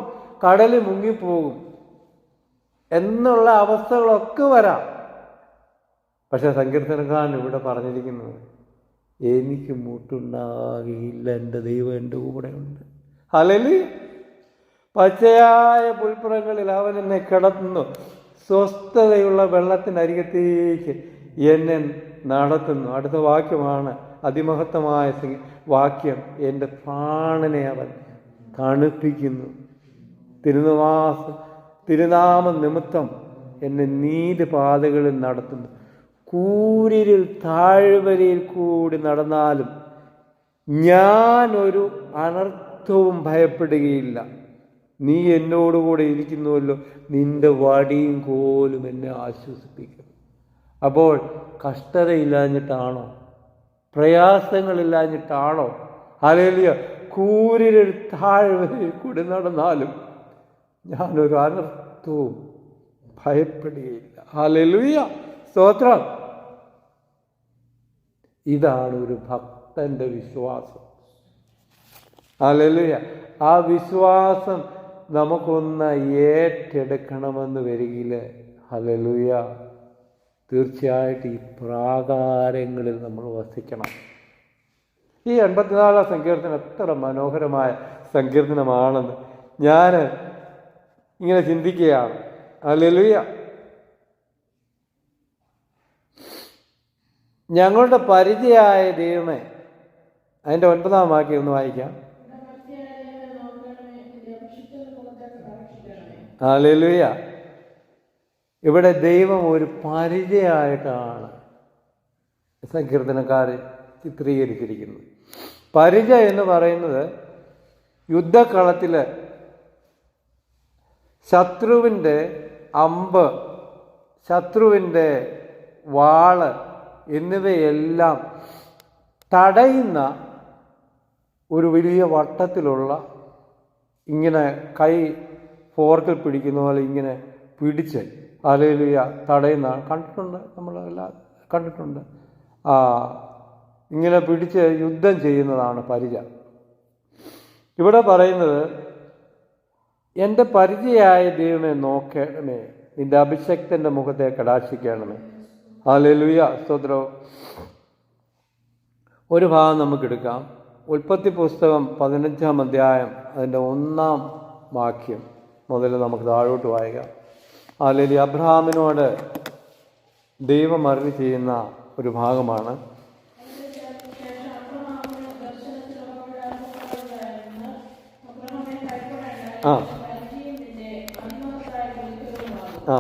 S1: കടലിൽ മുങ്ങിപ്പോകും എന്നുള്ള അവസ്ഥകളൊക്കെ വരാം. പക്ഷെ സങ്കീർത്തനക്കാരൻ ഇവിടെ പറഞ്ഞിരിക്കുന്നത് എനിക്ക് മുട്ടുണ്ടാകില്ല, എൻ്റെ ദൈവം എൻ്റെ കൂടെ ഉണ്ട്. ഹല്ലേലൂയ. പച്ചയായ പുൽപ്പുറങ്ങളിൽ അവൻ എന്നെ കിടത്തുന്നു, സ്വസ്ഥതയുള്ള വെള്ളത്തിനരികത്തേക്ക് എന്നെ നടത്തുന്നു. അടുത്ത വാക്യമാണ് അതിമഹത്തമായ വാക്യം: എൻ്റെ പ്രാണനെ അവൻ തണുപ്പിക്കുന്നു, തിരുനാമ നിമിത്തം എന്നെ നീതിപാതകളിൽ നടത്തുന്നു. കൂരിരുൾ താഴ്വരയിൽ കൂടി നടന്നാലും ഞാനൊരു അനർത്ഥവും ഭയപ്പെടുകയില്ല. നീ എന്നോടുകൂടെ ഇരിക്കുന്നുവല്ലോ, നിന്റെ വടിയും കോലും എന്നെ ആശ്വസിപ്പിക്കും. അപ്പോൾ കഷ്ടതയില്ലാഞ്ഞിട്ടാണോ? പ്രയാസങ്ങളില്ലാഞ്ഞിട്ടാണോ? ഹല്ലേലൂയ. കൂരിരുൾ താഴ്വരയിൽ കൂടി നടന്നാലും ഞാനൊരു അനർത്ഥവും ഭയപ്പെടുകയില്ല. ഹല്ലേലൂയ, സ്തോത്രം. ഇതാണ് ഒരു ഭക്തന്റെ വിശ്വാസം. ഹല്ലേലൂയ. ആ വിശ്വാസം നമുക്കൊന്ന് ഏറ്റെടുക്കണമെന്ന് വരികിൽ ഹല്ലേലൂയ തീർച്ചയായിട്ടും ഈ പ്രാകാരങ്ങളിൽ നമ്മൾ വസിക്കണം. ഈ 84 സങ്കീർത്തനം എത്ര മനോഹരമായ സങ്കീർത്തനമാണെന്ന് ഞാൻ ഇങ്ങനെ ചിന്തിക്കുകയാണ്. ഹല്ലേലൂയ. ഞങ്ങളുടെ പരിചയമായ ദൈവമേ, അതിൻ്റെ 9-ാം വാക്യം ഒന്ന് വായിക്കാം. ഹല്ലേലൂയ. ഇവിടെ ദൈവം ഒരു പരിചയമായിട്ടാണ് സങ്കീർത്തനക്കാരൻ ചിത്രീകരിച്ചിരിക്കുന്നത്. പരിചയം എന്ന് പറയുന്നത് യുദ്ധക്കളത്തിൽ ശത്രുവിൻ്റെ അമ്പ്, ശത്രുവിൻ്റെ വാള് എന്നിവയെല്ലാം തടയുന്ന ഒരു വലിയ വട്ടത്തിലുള്ള, ഇങ്ങനെ കൈ ഫോർക്കിൽ പിടിക്കുന്ന പോലെ ഇങ്ങനെ പിടിച്ച് ഹല്ലേലൂയ തടയുന്ന കണ്ടിട്ടുണ്ട്, നമ്മളെല്ലാം കണ്ടിട്ടുണ്ട്. ഇങ്ങനെ പിടിച്ച് യുദ്ധം ചെയ്യുന്നതാണ് പരിച. ഇവിടെ പറയുന്നത് എൻ്റെ പരിചയമായ ദൈവമേ നോക്കണമേ, നിന്റെ അഭിഷക്തൻ്റെ മുഖത്തെ കടാക്ഷിക്കണമേ. ഹല്ലേലൂയ, സ്തോത്രം. ഒരു ഭാഗം നമുക്കെടുക്കാം. ഉൽപ്പത്തി പുസ്തകം 15-ാം അധ്യായം അതിൻ്റെ 1-ാം വാക്യം മുതൽ നമുക്ക് താഴോട്ട് വായിക്കാം. ഹല്ലേലൂയ. അബ്രഹാമിനോട് ദൈവം അരുളി ചെയ്യുന്ന ഒരു ഭാഗമാണ്. ആ ആ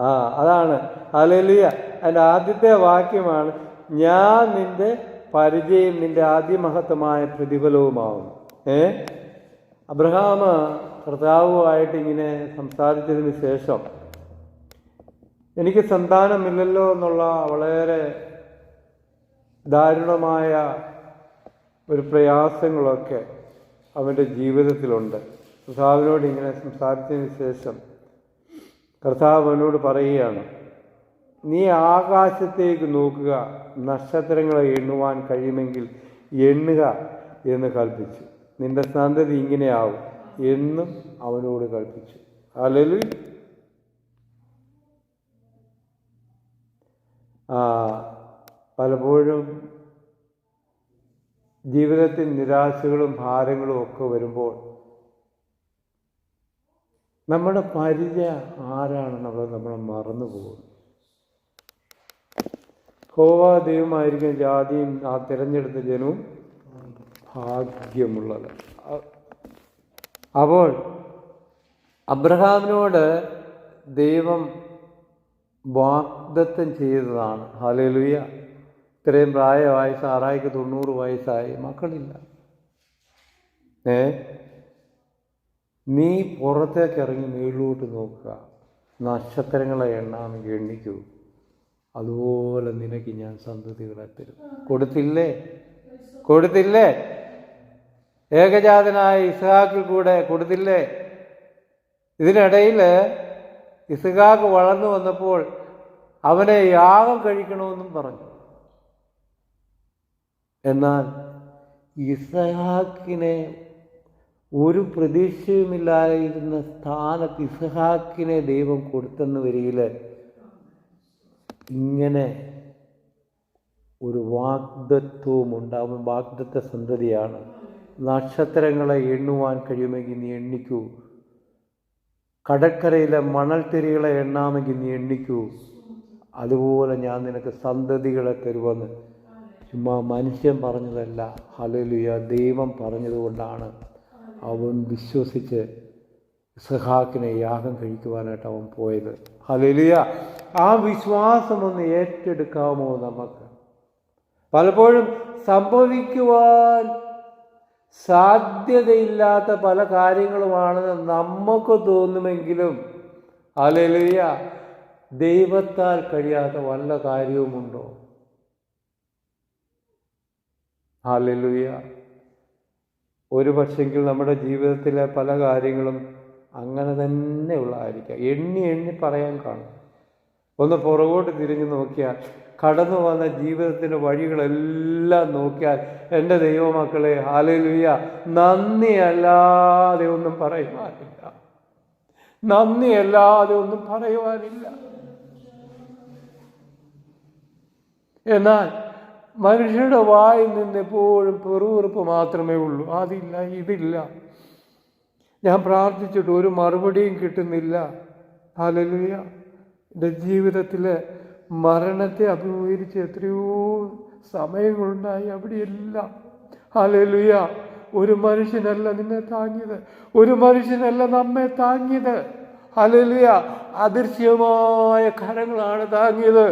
S1: ആ അതാണ് ഹല്ലേലൂയ. അതിൻ്റെ ആദ്യത്തെ വാക്യമാണ്, ഞാൻ നിന്റെ പരിചയം നിന്റെ അതിമഹത്തമായ പ്രതിഫലവുമാവുന്നു. അബ്രഹാം കർത്താവുമായിട്ട് ഇങ്ങനെ സംസാരിച്ചതിന് ശേഷം എനിക്ക് സന്താനമില്ലല്ലോ എന്നുള്ള വളരെ ദാരുണമായ ഒരു പ്രയാസങ്ങളൊക്കെ അവൻ്റെ ജീവിതത്തിലുണ്ട്. കർത്താവിനോട് ഇങ്ങനെ സംസാരിച്ചതിന് ശേഷം കർത്താവ് അവനോട് പറയുകയാണ്, നീ ആകാശത്തേക്ക് നോക്കുക, നക്ഷത്രങ്ങളെ എണ്ണുവാൻ കഴിയുമെങ്കിൽ എണ്ണുക എന്ന് കൽപ്പിച്ചു. നിന്റെ സന്തതി ഇങ്ങനെയാവും എന്നും അവനോട് കൽപ്പിച്ചു. ഹല്ലേലൂയ. പലപ്പോഴും ജീവിതത്തിൽ നിരാശകളും ഭാരങ്ങളും ഒക്കെ വരുമ്പോൾ നമ്മുടെ പരിചയം ആരാണെന്നുള്ളത് നമ്മൾ മറന്നു പോകുന്നു. യഹോവ ദൈവമായിരിക്കും ജാതിയും ആ തിരഞ്ഞെടുത്ത ജനവും ഭാഗ്യമുള്ളത്. അപ്പോൾ അബ്രഹാമിനോട് ദൈവം വാഗ്ദത്തം ചെയ്തതാണ്. ഹല്ലേലൂയ. ഇത്രയും പ്രായമായി, സാറായിക്ക് 90 വയസ്സായി, മക്കളില്ല. നീ പുറത്തേക്ക് ഇറങ്ങി മേളിലോട്ട് നോക്കുക, നക്ഷത്രങ്ങളെ എണ്ണാമെങ്കിൽ എണ്ണിക്കൂ, അതുപോലെ നിനക്ക് ഞാൻ സന്തതികളെ തരും. കൊടുത്തില്ലേ? ഏകജാതനായ ഇസ്ഹാക്കിൽ കൂടെ കൊടുത്തില്ലേ? ഇതിനിടയിൽ ഇസ്ഹാക്ക് വളർന്നു വന്നപ്പോൾ അവനെ യാഗം കഴിക്കണമെന്നും പറഞ്ഞു. എന്നാൽ ഇസ്ഹാക്കിനെ ഒരു പ്രതീക്ഷയുമില്ലായിരുന്ന സ്ഥാനത്ത് ഇസ്ഹാക്കിനെ ദൈവം കൊടുത്തെന്ന് വരികിൽ ഇങ്ങനെ ഒരു വാഗ്ദത്വവും ഉണ്ടാകും. വാഗ്ദത്ത സന്തതിയാണ്. നക്ഷത്രങ്ങളെ എണ്ണുവാൻ കഴിയുമെങ്കിൽ നീ എണ്ണിക്കൂ, കടൽക്കരയിലെ മണൽത്തിരികളെ എണ്ണാമെങ്കിൽ നീ എണ്ണിക്കൂ, അതുപോലെ ഞാൻ നിനക്ക് സന്തതികളെ തരുമെന്ന് ചുമ്മാ മനുഷ്യൻ പറഞ്ഞതല്ല. ഹല്ലേലൂയ. ദൈവം പറഞ്ഞതുകൊണ്ടാണ് അവൻ വിശ്വസിച്ച് ഇസ്ഹാക്കിനെ യാഗം കഴിക്കുവാനായിട്ട് അവൻ പോയത്. ഹല്ലേലൂയ. ആ വിശ്വാസം ഒന്ന് ഏറ്റെടുക്കാമോ നമുക്ക്? പലപ്പോഴും സംഭവിക്കുവാൻ സാധ്യതയില്ലാത്ത പല കാര്യങ്ങളുമാണെന്ന് നമുക്ക് തോന്നുമെങ്കിലും ഹല്ലേലൂയ, ദൈവത്താൽ കഴിയാത്ത വല്ല കാര്യവുമുണ്ടോ? ഹല്ലേലൂയ. ഒരു പക്ഷെങ്കിൽ നമ്മുടെ ജീവിതത്തിലെ പല കാര്യങ്ങളും അങ്ങനെ തന്നെ ഉള്ളതായിരിക്കാം. എണ്ണി പറയാൻ കാണും. ഒന്ന് പുറകോട്ട് തിരിഞ്ഞു നോക്കിയാൽ, കടന്നു വന്ന ജീവിതത്തിൻ്റെ വഴികളെല്ലാം നോക്കിയാൽ, എൻ്റെ ദൈവമക്കളെ ഹല്ലേലൂയ, നന്ദിയല്ലാതെ ഒന്നും പറയുവാനില്ല. എന്നാൽ മനുഷ്യരുടെ വായിൽ നിന്ന് എപ്പോഴും പെറുപെറുപ്പ് മാത്രമേ ഉള്ളൂ. അതില്ല, ഇതില്ല, ഞാൻ പ്രാർത്ഥിച്ചിട്ട് ഒരു മറുപടിയും കിട്ടുന്നില്ല. ഹല്ലേലൂയ. എൻ്റെ ജീവിതത്തിൽ മരണത്തെ അഭിമുഖീകരിച്ച് എത്രയോ സമയങ്ങളുണ്ടായി. അവിടെയെല്ലാം ഹല്ലേലൂയ, ഒരു മനുഷ്യനല്ല നിന്നെ താങ്ങിയത്, ഒരു മനുഷ്യനല്ല നമ്മെ താങ്ങിയത്. ഹല്ലേലൂയ. അദൃശ്യമായ കരങ്ങളാണ് താങ്ങിയത്.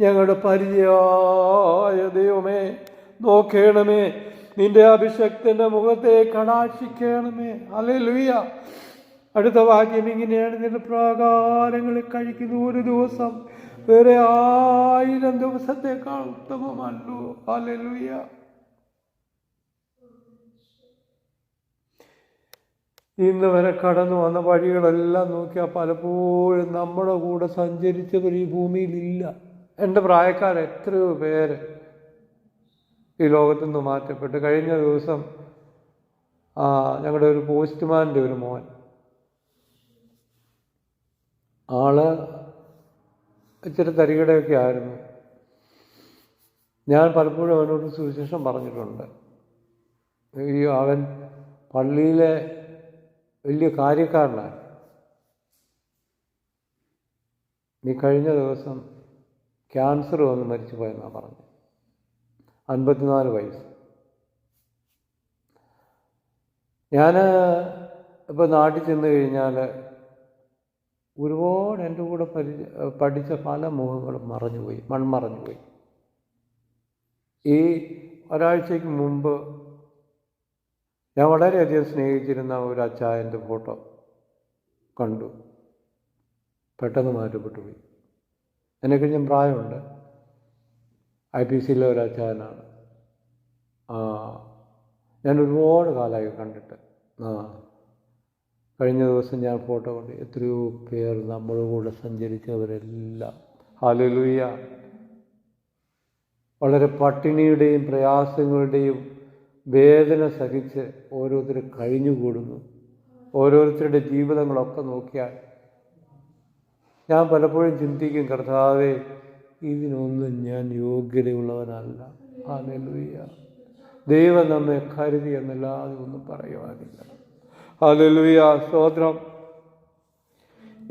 S1: ഞങ്ങളുടെ പരിചയായ ദൈവമേ, നോക്കണമേ, നിന്റെ അഭിഷക്തന്റെ മുഖത്തെ കടാക്ഷിക്കണമേ. ഹല്ലേലൂയ. അടുത്ത വാക്യം ഇങ്ങനെയാണ്, നിന്റെ പ്രാകാരങ്ങളിൽ കഴിക്കുന്ന ഒരു ദിവസം വേറെ 1000 ദിവസത്തേക്കാൾ ഉത്തമമല്ലോ. ഹല്ലേലൂയ. ഇന്ന് വരെ കടന്നു വന്ന വഴികളെല്ലാം നോക്കിയാൽ പലപ്പോഴും നമ്മുടെ കൂടെ സഞ്ചരിച്ചവർ ഈ ഭൂമിയിലില്ല. എൻ്റെ പ്രായക്കാർ എത്രയോ പേര് ഈ ലോകത്തു നിന്ന് മാറ്റപ്പെട്ട്. കഴിഞ്ഞ ദിവസം ഞങ്ങളുടെ ഒരു പോസ്റ്റ്മാൻ്റെ ഒരു മോൻ, ആള് ഇച്ചിരി തരികിടയൊക്കെ ആയിരുന്നു. ഞാൻ പലപ്പോഴും അവനോട് സുവിശേഷം പറഞ്ഞിട്ടുണ്ട്. അവൻ പള്ളിയിലെ വലിയ കാര്യക്കാരനാണ്. നീ കഴിഞ്ഞ ദിവസം ക്യാൻസർ വന്ന് മരിച്ചു പോയെന്നാണ് പറഞ്ഞത്. 54 വയസ്സ്. ഞാൻ ഇപ്പോൾ നാട്ടിൽ ചെന്ന് കഴിഞ്ഞാൽ ഒരുപാട് എൻ്റെ കൂടെ പഠിച്ച പല മുഖങ്ങളും മൺമറഞ്ഞുപോയി. ഈ ഒരാഴ്ചയ്ക്ക് മുമ്പ് ഞാൻ വളരെയധികം സ്നേഹിച്ചിരുന്ന ഒരു അച്ചായൻ്റെ ഫോട്ടോ കണ്ടു. പെട്ടെന്ന് മാറ്റപ്പെട്ടു പോയി. എന്നെ കഴിഞ്ഞ പ്രായമുണ്ട്. IPCയിലെ ഒരു അച്ചായനാണ്. ഞാൻ ഒരുപാട് കാലമായി കണ്ടിട്ട്. കഴിഞ്ഞ ദിവസം ഞാൻ ഫോട്ടോ കണ്ടു. എത്രയോ പേർ നമ്മുടെ കൂടെ സഞ്ചരിച്ചവരെല്ലാം ഹല്ലേലൂയ വളരെ പട്ടിണിയുടെയും പ്രയാസങ്ങളുടെയും വേദന സഹിച്ച് ഓരോരുത്തർ കഴിഞ്ഞുകൂടുന്നു. ഓരോരുത്തരുടെ ജീവിതങ്ങളൊക്കെ നോക്കിയാൽ ഞാൻ പലപ്പോഴും ചിന്തിക്കും, കർത്താവേ, ഇതിനൊന്നും ഞാൻ യോഗ്യതയുള്ളവനല്ല. ഹല്ലേലൂയ. ദൈവം നമ്മെ കരുതി എന്നല്ലാതെ ഒന്നും പറയുവാനില്ല. ഹല്ലേലൂയ. സ്തോത്രം.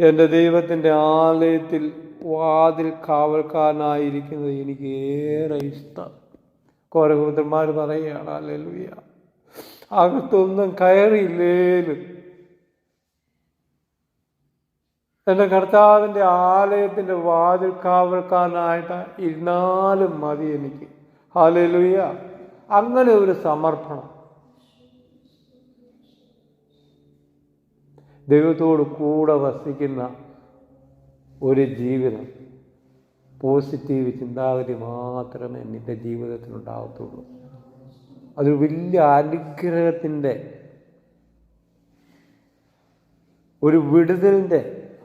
S1: എൻ്റെ ദൈവത്തിൻ്റെ ആലയത്തിൽ വാതിൽ കാവൽക്കാരനായിരിക്കുന്നത് എനിക്ക് ഏറെ ഇഷ്ടം. കോരഹൂതന്മാർ പറയുകയാണ്, ഹല്ലേലൂയ, അകത്തൊന്നും കയറിയില്ലേലും എൻ്റെ കർത്താവിൻ്റെ ആലയത്തിൻ്റെ വാതിൽ കാവൽക്കാരനായിട്ട് ഇരുന്നാലും മതി എനിക്ക്. ഹല്ലേലൂയ. അങ്ങനെ ഒരു സമർപ്പണം. ദൈവത്തോട് കൂടെ വസിക്കുന്ന ഒരു ജീവിതം, പോസിറ്റീവ് ചിന്താഗതി മാത്രമേ നിൻ്റെ ജീവിതത്തിലുണ്ടാകത്തുള്ളൂ. അതൊരു വലിയ അനുഗ്രഹത്തിൻ്റെ, ഒരു വിടുതലിൻ്റെ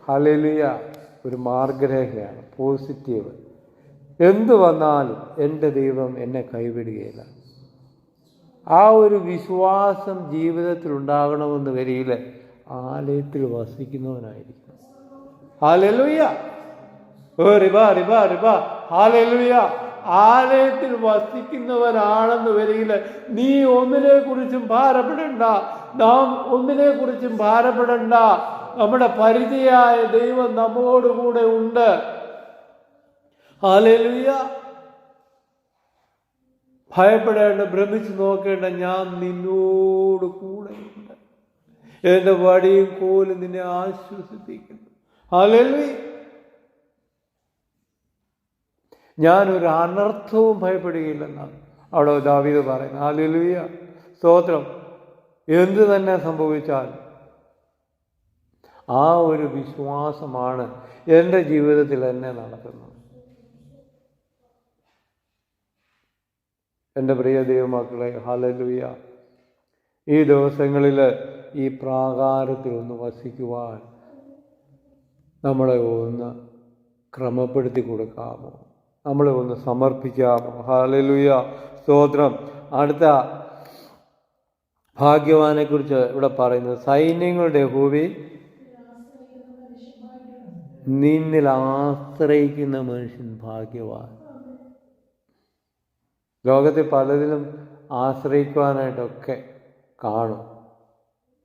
S1: ഹല്ലേലൂയ ഒരു മാർഗരേഖയാണ് പോസിറ്റീവ്. എന്തു വന്നാലും എൻ്റെ ദൈവം എന്നെ കൈവിടുകയില്ല. ആ ഒരു വിശ്വാസം ജീവിതത്തിൽ ഉണ്ടാകണമെന്ന് വരിയിൽ ആലയത്തിൽ വസിക്കുന്നവനായിരിക്കും. ഹല്ലേലൂയ. ഹല്ലേലൂയ. ആലയത്തിൽ വസിക്കുന്നവനാണെന്ന് വരികിൽ നീ ഒന്നിനെ കുറിച്ചും ഭാരപ്പെടണ്ട, നാം ഒന്നിനെ കുറിച്ചും ഭാരപ്പെടണ്ട. നമ്മുടെ പരിചയായ ദൈവം നമ്മോടുകൂടെ ഉണ്ട്. ഹല്ലേലൂയ. ഭയപ്പെടേണ്ട, ഭ്രമിച്ചു നോക്കേണ്ട, ഞാൻ നിന്നോട് കൂടെയുണ്ട്. എൻ്റെ വടിയും കോലും നിന്നെ ആശ്വസിപ്പിക്കുന്നു. ഹല്ലേലൂയ. ഞാനൊരു അനർത്ഥവും ഭയപ്പെടുകയില്ലെന്നാണ് അവിടെ ദാവീദ് പറയുന്നത്. ഹല്ലേലൂയ. സ്തോത്രം. എന്തു തന്നെ സംഭവിച്ചാൽ ആ ഒരു വിശ്വാസമാണ് എൻ്റെ ജീവിതത്തിൽ എന്നെ നടത്തുന്നത്. എൻ്റെ പ്രിയ ദൈവമക്കളെ, ഹല്ലേലൂയ, ഈ ദിവസങ്ങളിൽ ഈ പ്രാകാരത്തിൽ ഒന്ന് വസിക്കുവാൻ നമ്മളെ ഒന്ന് ക്രമപ്പെടുത്തി കൊടുക്കാമോ? നമ്മളെ ഒന്ന് സമർപ്പിക്കാമോ? ഹല്ലേലൂയ. സ്തോത്രം. അടുത്ത ഭാഗ്യവാനെ കുറിച്ച് ഇവിടെ പറയുന്നത്, സൈന്യങ്ങളുടെ യഹോവേ, നിന്നിൽ ആശ്രയിക്കുന്ന മനുഷ്യൻ ഭാഗ്യവാൻ. ലോകത്തിൽ പലതിലും ആശ്രയിക്കുവാനായിട്ടൊക്കെ കാണും,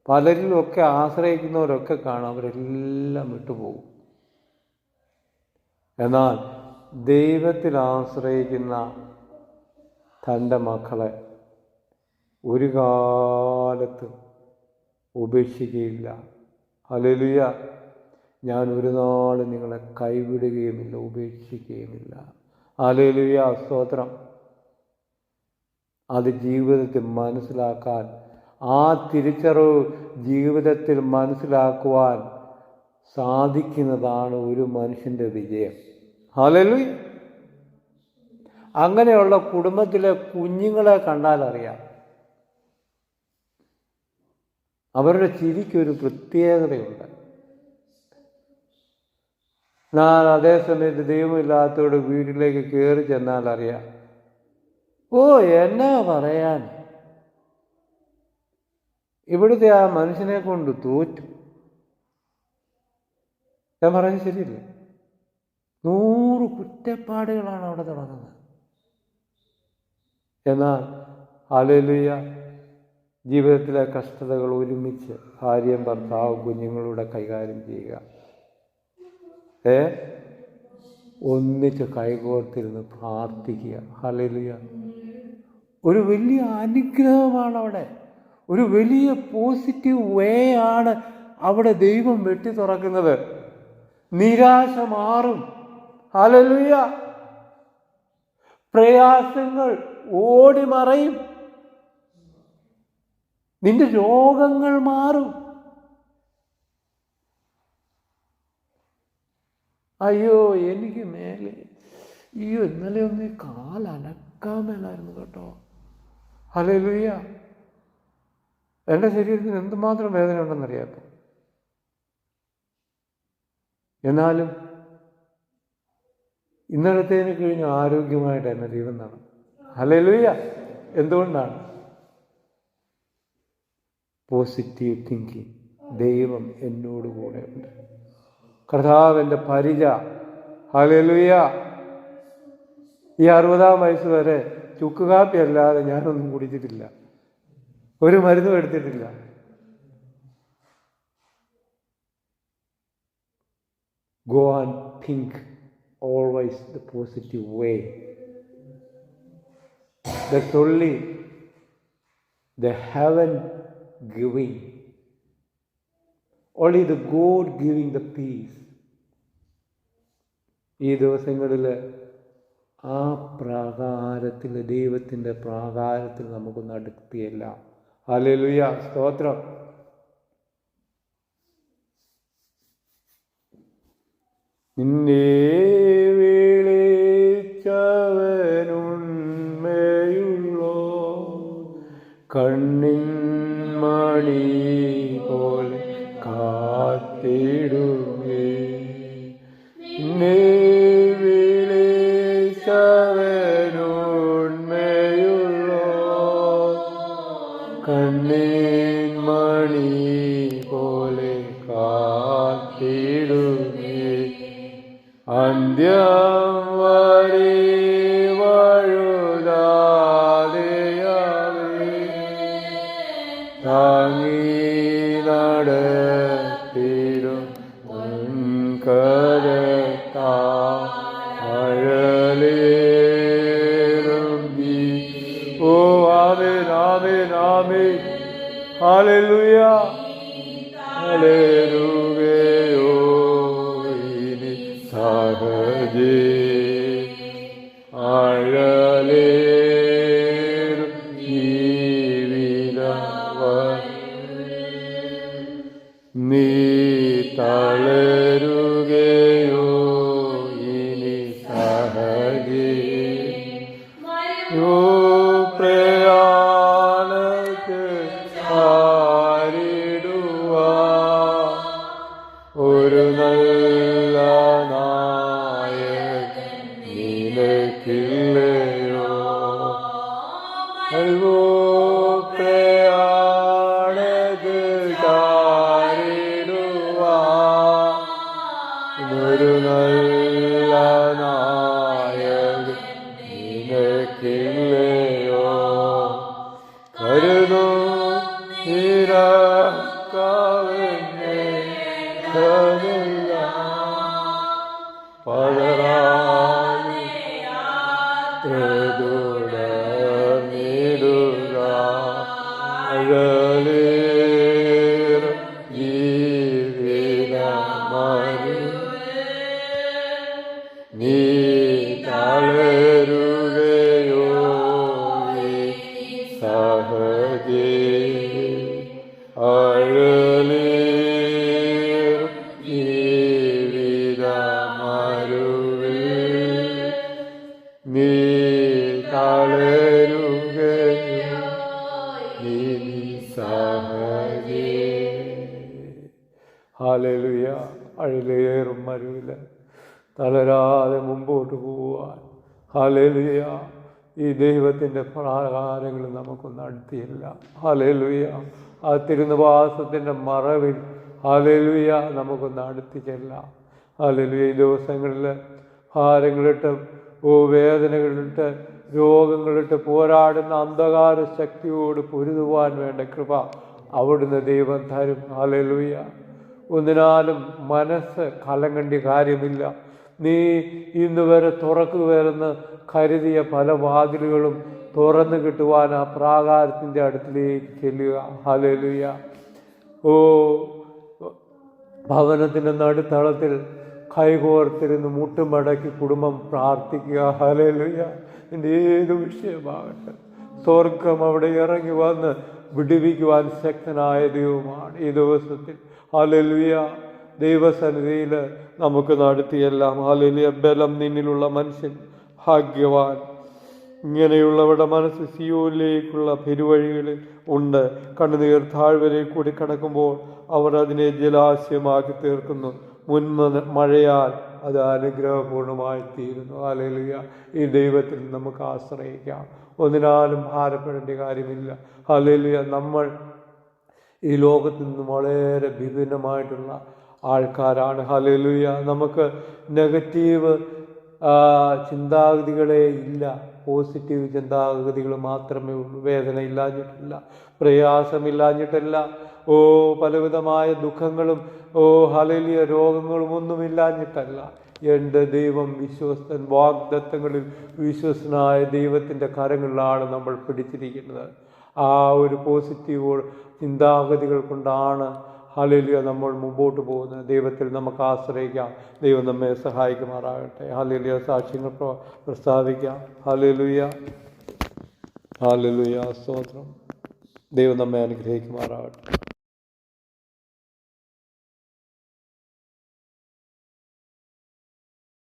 S1: പലരിലുമൊക്കെ ആശ്രയിക്കുന്നവരൊക്കെ കാണും, അവരെല്ലാം വിട്ടുപോകും. എന്നാൽ ദൈവത്തിൽ ആശ്രയിക്കുന്ന തൻ്റെ മക്കളെ ഒരു കാലത്തും ഉപേക്ഷിക്കുകയില്ല. ഹല്ലേലൂയ. ഞാൻ ഒരു നാളും നിങ്ങളെ കൈവിടുകയുമില്ല, ഉപേക്ഷിക്കുകയുമില്ല. ഹല്ലേലൂയ. സ്തോത്രം. അത് ജീവിതത്തിൽ മനസ്സിലാക്കാൻ, ആ തിരിച്ചറിവ് ജീവിതത്തിൽ മനസ്സിലാക്കുവാൻ സാധിക്കുന്നതാണ് ഒരു മനുഷ്യൻ്റെ വിജയം. ഹല്ലേലൂയ. അങ്ങനെയുള്ള കുടുംബത്തിലെ കുഞ്ഞുങ്ങളെ കണ്ടാൽ അറിയാം, അവരുടെ ചിരിക്കൊരു പ്രത്യേകതയുണ്ട്. എന്നാൽ അതേസമയത്ത് ദൈവമില്ലാത്തവരുടെ വീട്ടിലേക്ക് കയറി ചെന്നാൽ അറിയാം, ഓ എന്നാ പറയാൻ, ഇവിടുത്തെ ആ മനുഷ്യനെ കൊണ്ട് തോറ്റു. ഞാൻ പറയുന്നത് ശരിയല്ലേ? 100 കുറ്റപ്പാടുകളാണ് അവിടെ തുടങ്ങുന്നത്. എന്നാൽ ഹല്ലേലൂയ, ജീവിതത്തിലെ കഷ്ടതകൾ ഒരുമിച്ച് ഭാര്യയും ഭർത്താവും കുഞ്ഞുങ്ങളുടെ കൈകാര്യം ചെയ്യുക, ഒന്നിച്ച് കൈകോർത്തിരുന്ന് പ്രാർത്ഥിക്കുക. ഹല്ലേലൂയ. ഒരു വലിയ അനുഗ്രഹമാണ് അവിടെ, ഒരു വലിയ പോസിറ്റീവ് വേ ആണ് അവിടെ ദൈവം വെട്ടി തുറക്കുന്നത്. നിരാശ മാറും. ഹല്ലേലൂയ. പ്രയാസങ്ങൾ ഓടി മറയും. നിന്റെ രോഗങ്ങൾ മാറും. അയ്യോ എനിക്ക് മേലെ, അയ്യോ ഇന്നലെ ഒന്ന് കാലനക്കാൻ മേലായിരുന്നു കേട്ടോ. ഹല്ലേലൂയ. എൻ്റെ ശരീരത്തിന് എന്തുമാത്രം വേദന ഉണ്ടെന്നറിയാത്ത, എന്നാലും ഇന്നലത്തേന് കഴിഞ്ഞ് ആരോഗ്യമായിട്ട് എന്നെ ദൈവം നടന്നു. ഹല്ലേലൂയ. എന്തുകൊണ്ടാണ്? Positive thinking. ദൈവം എന്നോട് കൂടെ ഉണ്ട്. കർത്താവ് എൻ്റെ പരിച. ഹല്ലേലൂയ. ഈ 60-ാം വയസ്സ് വരെ ചുക്ക് കാപ്പി അല്ലാതെ ഞാനൊന്നും കുടിച്ചിട്ടില്ല, ഒരു മരുന്നും എടുത്തിട്ടില്ല. Go and think always the positive way. That's only the heaven giving, only the God giving the peace. ഈ ദിവസങ്ങളിൽ ആ പ്രാകാരത്തിൽ, ദൈവത്തിൻ്റെ പ്രാകാരത്തിൽ നമുക്കൊന്ന് അടുത്തിയല്ല. ഹല്ലേലൂയ. സ്തോത്രം. നിന്നെ വിളിച്ചവനുണ്മയുള്ളോ, കണ്ണിൻ മണി പോലെ കാത്തിടുമേ. നിന്നെ വിളിച്ചവനുണ്മയുള്ളോ, കണ്ണിൻ മണി പോലെ കാത്തിടുമേ. അന്ത്യം വരെ വഴുതാതെയാവേ, താങ്ങി നടത്തിടും അഴലേറും. ഓ ആമേൻ, ആമേൻ, ആമേൻ. ഹല്ലേലൂയ. ഹല്ലേലൂയ. സഹജേ അഴലേറും ജീവിതവൻ, നീ തളരുകയോ ഇനി സഹജേ. പ്രയാണത്തിൽ ആരിടുവാ ഒരു നല്ല നായകൻ നിനക്കില്ലയോ. അൽവോ പ്രയാണത്തിൽ ആരിടുവാ ഒരു നല്ല നായകൻ നിനക്കില്ലയോ. കരുതോ ഇരക്കവനെ തുടർന്നിടുക. അഴലേറും ജീവിതമരു, നീ തളരുകയോ സഹജേ. അഴലേറും ജീവിതമരുവിൽ, നീ തളരുകയോ നീ സഹജേ. ഹല്ലേലൂയ. അഴലേറും മരുവില് തളരാതെ മുമ്പോട്ട് പോവാൻ, ഹല്ലേലൂയ, ഈ ദൈവത്തിൻ്റെ പ്രാകാരങ്ങൾ നമുക്കൊന്ന് അടുത്തില്ല. ഹല്ലേലൂയ. ആ തിരുനിവാസത്തിൻ്റെ മറവിൽ, ഹല്ലേലൂയ, നമുക്കൊന്ന് അടുത്തിച്ചെല്ലാം. ഹല്ലേലൂയ. ഈ ദിവസങ്ങളിൽ ഭാരങ്ങളിട്ട്, വേദനകളിട്ട്, രോഗങ്ങളിട്ട് പോരാടുന്ന അന്ധകാര ശക്തിയോട് പൊരുതുവാൻ വേണ്ട കൃപ അവിടുന്ന് ദൈവം തരും. ഹല്ലേലൂയ. ഒന്നിനാലും മനസ്സ് കലങ്ങേണ്ട കാര്യമില്ല. നീ ഇന്ന് വരെ തുറക്കുകയെന്ന് കരുതിയ പല വാതിലുകളും തുറന്നു കിട്ടുവാൻ ആ പ്രാകാരത്തിൻ്റെ അടുത്തിലേക്ക് ചെല്ലുക. ഹല്ലേലൂയ. ഭവനത്തിൻ്റെ നടുത്തളത്തിൽ കൈകോർത്തിരുന്ന് മുട്ടുമടക്കി കുടുംബം പ്രാർത്ഥിക്കുക. ഹല്ലേലൂയ. നിൻ്റെ ഏത് വിഷയമാകട്ടെ, സ്വർഗം അവിടെ ഇറങ്ങി വന്ന് വിടുവിക്കുവാൻ ശക്തനായ ദൈവമാണ് ഈ ദിവസത്തിൽ. ഹല്ലേലൂയ. ദൈവസന്നിധിയിൽ നമുക്ക് നടത്തിയെല്ലാം. ഹല്ലേലൂയ. ബലം നിന്നിലുള്ള മനുഷ്യൻ ഭാഗ്യവാൻ. ഇങ്ങനെയുള്ളവരുടെ മനസ്സ് സിയോനിലേക്കുള്ള പെരുവഴികളിൽ ഉണ്ട്. കണ്ണുനീർ താഴ്വരയിൽ കൂടി കടക്കുമ്പോൾ അവർ അതിനെ ജലാശയമാക്കി തീർക്കുന്നു. മഴയാൽ അത് അനുഗ്രഹപൂർണമായി തീരുന്നു. ഹല്ലേലൂയ. ഈ ദൈവത്തിൽ നമുക്ക് ആശ്രയിക്കാം. ഒന്നിനാലും ഭാരപ്പെടേണ്ട കാര്യമില്ല. ഹല്ലേലൂയ. നമ്മൾ ഈ ലോകത്തിൽ നിന്നും വളരെ വിഭിന്നമായിട്ടുള്ള ആൾക്കാരാണ്. ഹല്ലേലൂയ. നമുക്ക് നെഗറ്റീവ് ചിന്താഗതികളെ ഇല്ല, പോസിറ്റീവ് ചിന്താഗതികൾ മാത്രമേ ഉള്ളൂ. വേദന ഇല്ലാഞ്ഞിട്ടില്ല, പ്രയാസമില്ലാഞ്ഞിട്ടല്ല, പലവിധമായ ദുഃഖങ്ങളും ഹല്ലേലൂയ രോഗങ്ങളും ഒന്നുമില്ലാഞ്ഞിട്ടല്ല. എൻ്റെ ദൈവം വിശ്വസ്തൻ. വാഗ്ദത്തങ്ങളിൽ വിശ്വസ്തനായ ദൈവത്തിൻ്റെ കരങ്ങളിലാണ് നമ്മൾ പിടിച്ചിരിക്കുന്നത്. ആ ഒരു പോസിറ്റീവ് ചിന്താഗതികൾ കൊണ്ടാണ് ഹല്ലേലൂയ നമ്മൾ മുമ്പോട്ട് പോകുന്നത്. ദൈവത്തിൽ നമുക്ക് ആശ്രയിക്കാം. ദൈവം നമ്മെ സഹായിക്കുമാറാകട്ടെ. ഹല്ലേലൂയ. സാക്ഷ്യങ്ങൾ പ്രസ്താവിക്കാം. ഹല്ലേലൂയ. ഹല്ലേലൂയ. സ്തോത്രം. ദൈവം നമ്മെ അനുഗ്രഹിക്കുമാറാകട്ടെ.